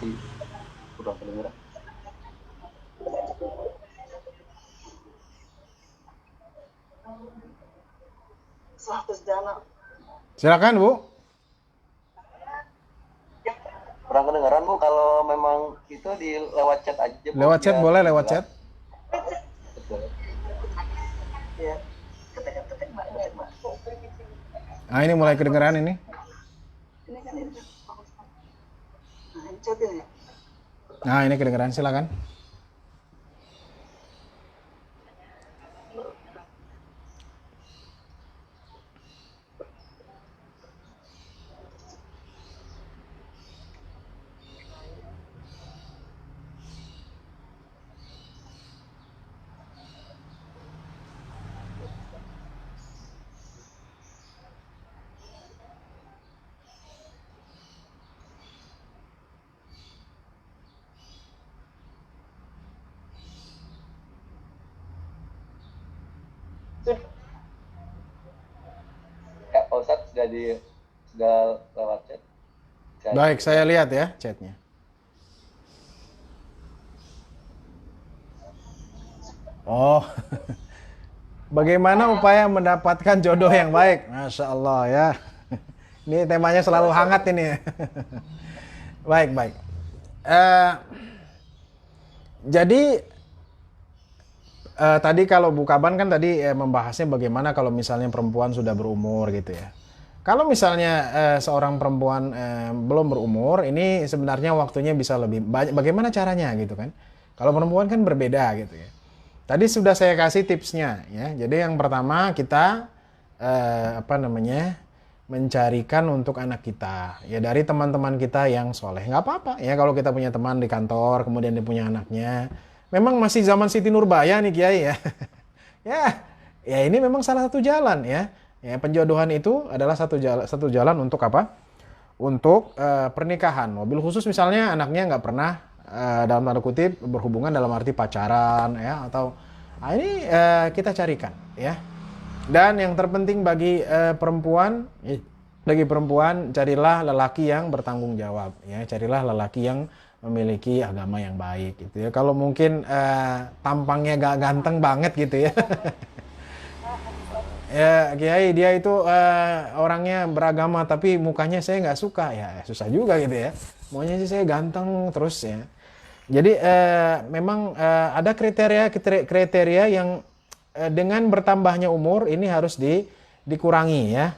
masih kurang kedengeran. Silakan Bu. Kurang kedengeran Bu, kalau memang itu di lewat chat aja Bu. Lewat chat biar boleh, lewat jelas. chat. Betul. Nah ini mulai kedengeran ini. Nah ini kedengeran, silakan. Ya Pak Ustadz sudah lewat chat. Baik, saya lihat ya chatnya. Oh, bagaimana upaya mendapatkan jodoh yang baik? Masya Allah ya. Ini temanya selalu hangat ini. Baik, baik. Jadi tadi kalau Bu Kaban kan tadi membahasnya bagaimana kalau misalnya perempuan sudah berumur gitu ya. Kalau misalnya seorang perempuan belum berumur, ini sebenarnya waktunya bisa lebih banyak. Bagaimana caranya gitu kan? Kalau perempuan kan berbeda gitu ya. Tadi sudah saya kasih tipsnya ya. Jadi yang pertama kita mencarikan untuk anak kita ya dari teman-teman kita yang soleh. Nggak apa-apa ya kalau kita punya teman di kantor kemudian dia punya anaknya. Memang masih zaman Siti Nurbaya nih Kiai ya. ya ini memang salah satu jalan ya. Ya penjodohan itu adalah satu jalan untuk apa? Untuk pernikahan. Mobil khusus misalnya anaknya nggak pernah dalam tanda kutip berhubungan dalam arti pacaran ya atau ini kita carikan ya. Dan yang terpenting bagi perempuan carilah lelaki yang bertanggung jawab ya, carilah lelaki yang memiliki agama yang baik gitu ya. Kalau mungkin tampangnya gak ganteng banget gitu ya. Ya Kiai dia itu orangnya beragama tapi mukanya saya nggak suka ya susah juga gitu ya. Maunya sih saya ganteng terus ya. Jadi memang ada kriteria yang dengan bertambahnya umur ini harus dikurangi ya.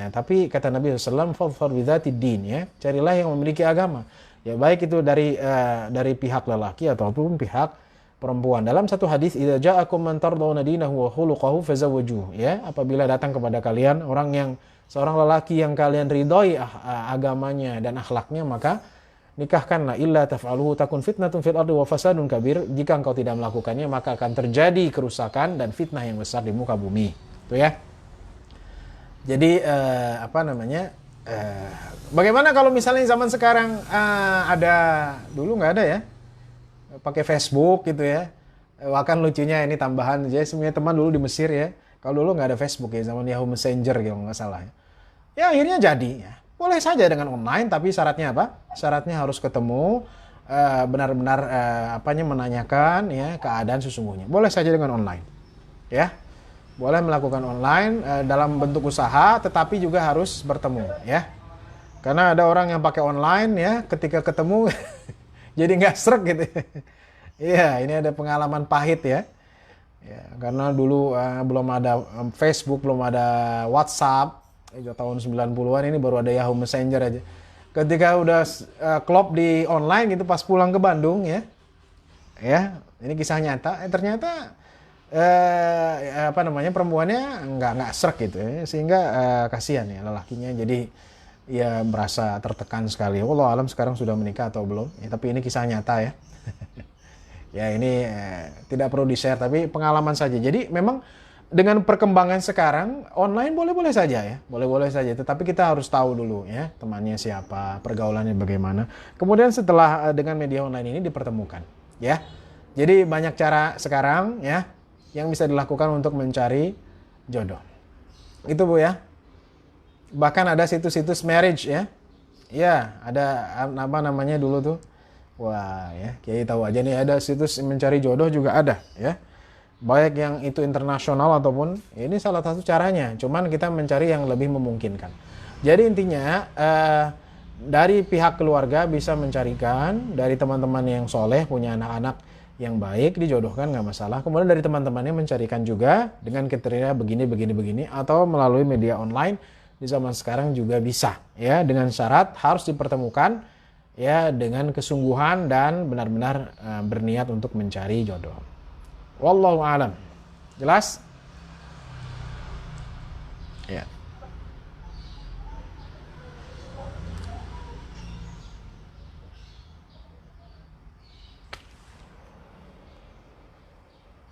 Tapi kata Nabi SAW, "Fadfar bidzatid din" ya, carilah yang memiliki agama. Ya baik itu dari pihak lelaki ataupun pihak perempuan. Dalam satu hadis, "Idza ja'akum man tardawna dinahu wa khuluquhu fazawwijuh." Ya, apabila datang kepada kalian seorang lelaki yang kalian ridhoi agamanya dan akhlaknya, maka nikahkanlah. Illa taf'aluhu takun fitnatun fil ardi wa fasadun kabir. Jika engkau tidak melakukannya, maka akan terjadi kerusakan dan fitnah yang besar di muka bumi. Itu ya. Jadi bagaimana kalau misalnya zaman sekarang dulu nggak ada ya, pakai Facebook gitu ya. Bahkan lucunya ini tambahan, saya semuanya teman dulu di Mesir ya. Kalau dulu nggak ada Facebook ya, zaman Yahoo Messenger gitu nggak salah ya. Ya akhirnya jadi ya. Boleh saja dengan online, tapi syaratnya apa? Syaratnya harus ketemu, benar-benar menanyakan ya keadaan sesungguhnya. Boleh saja dengan online, ya. Boleh melakukan online dalam bentuk usaha, tetapi juga harus bertemu, ya. Karena ada orang yang pakai online ya, ketika ketemu jadi nggak sreg gitu. Iya, ini ada pengalaman pahit ya. Ya, karena dulu belum ada Facebook, belum ada WhatsApp. Tahun 90-an ini baru ada Yahoo Messenger aja. Ketika udah klop di online gitu pas pulang ke Bandung ya. Ya, ini kisah nyata. Ternyata perempuannya nggak sreg gitu ya. Sehingga kasihan ya lelakinya. Jadi ya merasa tertekan sekali. Wallahu alam sekarang sudah menikah atau belum. Ya, tapi ini kisah nyata ya. Ya ini tidak perlu di-share tapi pengalaman saja. Jadi memang dengan perkembangan sekarang online boleh-boleh saja ya, boleh-boleh saja. Tetapi kita harus tahu dulu ya temannya siapa, pergaulannya bagaimana. Kemudian setelah dengan media online ini dipertemukan, ya. Jadi banyak cara sekarang ya yang bisa dilakukan untuk mencari jodoh. Itu Bu ya. Bahkan ada situs-situs marriage ya, Ya, ada apa namanya dulu tuh? Wah, ya, Kiai tahu aja nih, ada situs mencari jodoh juga ada, ya. Baik yang itu internasional ataupun ini salah satu caranya. Cuman kita mencari yang lebih memungkinkan. Jadi intinya dari pihak keluarga bisa mencarikan, dari teman-teman yang soleh punya anak-anak yang baik dijodohkan nggak masalah. Kemudian dari teman-temannya mencarikan juga dengan kriteria begini, atau melalui media online di zaman sekarang juga bisa, ya, dengan syarat harus dipertemukan ya dengan kesungguhan dan benar-benar berniat untuk mencari jodoh. Wallahu a'lam. Jelas? Ya.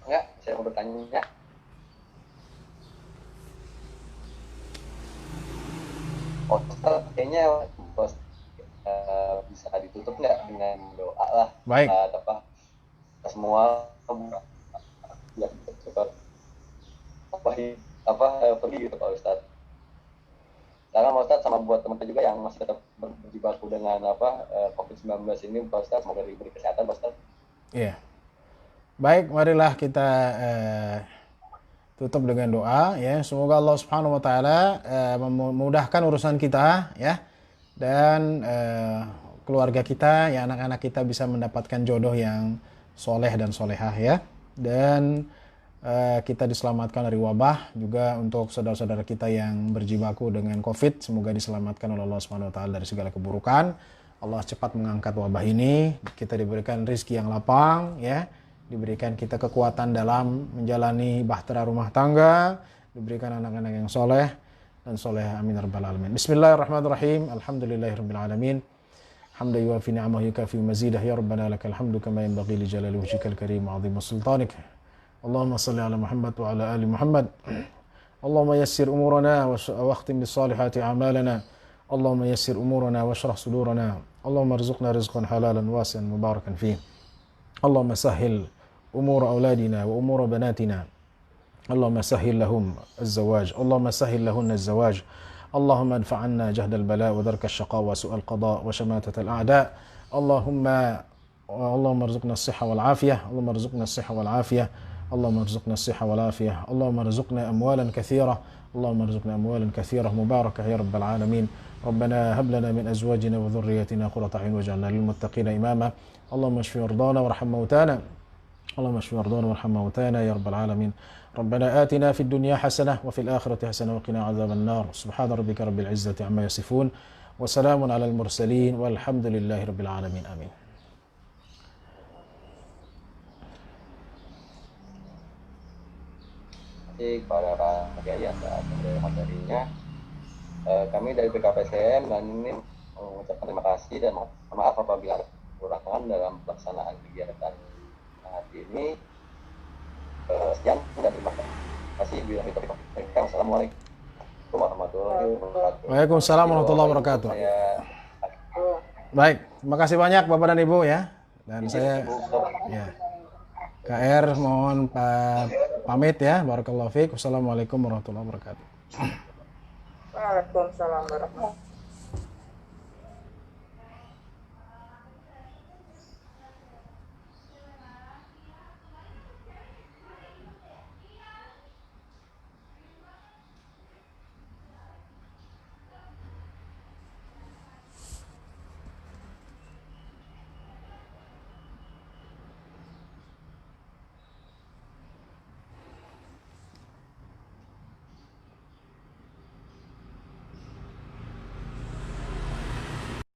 Enggak, saya mau bertanya. Oh, Ustaz, kayaknya bos bisa ditutup nggak dengan doa lah. Baik. Apa semua ya cepat pergi gitu Pak Ustaz. Sekarang Pak Ustaz sama buat teman-teman juga yang masih tetap berjibaku dengan COVID-19 ini Pak Ustaz, semoga diberi kesehatan Pak Ustaz. Iya. Baik, marilah kita tutup dengan doa, ya. Semoga Allah Subhanahu wa taala memudahkan urusan kita, ya. Dan keluarga kita, ya, anak-anak kita bisa mendapatkan jodoh yang soleh dan solehah, ya. Dan kita diselamatkan dari wabah. Juga untuk saudara-saudara kita yang berjibaku dengan COVID, semoga diselamatkan oleh Allah Subhanahu wa taala dari segala keburukan. Allah cepat mengangkat wabah ini, kita diberikan rezeki yang lapang, ya. Diberikan kita kekuatan dalam menjalani bahtera rumah tangga, diberikan anak-anak yang soleh dan soleh, amin ya rabbal alamin. Bismillahirrahmanirrahim. Alhamdulillahirabbil alamin. Hamdan yuwafi ni'amahu yukafi mazidah, ya rabbana lakal hamdu kama yanbaghi li jalali wajhikal karim wa 'azimi sultanik. Allahumma shalli ala Muhammad wa ala ali Muhammad. Allahumma yassir umurana wa akhtim bis salihati a'malana. Allahumma yassir umurana wa shrah sudurana. Allahumma arzuqna rizqan halalan wasi'an mubarakan fihi. Allahumma sahhil umur auladina wa umur banatina. Allahumma sahhil lahum az-zawaj. Allahumma sahhil lahunna az-zawaj. Allahumma adfa' 'anna jahda al-bala wa darka ash-shaqa wa su'al qada wa shamatat al-a'da. Allahumma arzuqna as-sihha wal 'afiyah. Allahumma arzuqna as-sihha wal 'afiyah. Allahumma arzuqna as-sihha wal 'afiyah. Allahumma arzuqna amwalan katsira. Allahumma arzuqna amwalan katsira mubarakah ya rabbal alamin. ربنا هب لنا من أزواجنا وذرياتنا قرة أعين واجعلنا للمتقين إماما. اللهم اشف مرضانا وارحم موتانا. اللهم اشف مرضانا وارحم موتانا يا رب العالمين. ربنا آتنا في الدنيا حسنة وفي الآخرة حسنة وقنا عذاب النار. سبحان ربك رب العزة عما يصفون وسلام على المرسلين والحمد لله رب العالمين. آمين. Kepada Pak Kiai atas materinya. Kami dari PKPSM dan ini mengucapkan terima kasih dan maaf apabila ada kekurangan dalam pelaksanaan kegiatan hari ini. Sekian dan terima kasih. Wassalamualaikum warahmatullahi wabarakatuh. Waalaikumsalam warahmatullahi wabarakatuh. Baik, terima kasih banyak Bapak dan Ibu, ya. Dan saya ya KR mohon pamit, ya. Barakallahu fiik. Wassalamualaikum warahmatullahi wabarakatuh. Waalaikumsalam warahmatullahi wabarakatuh.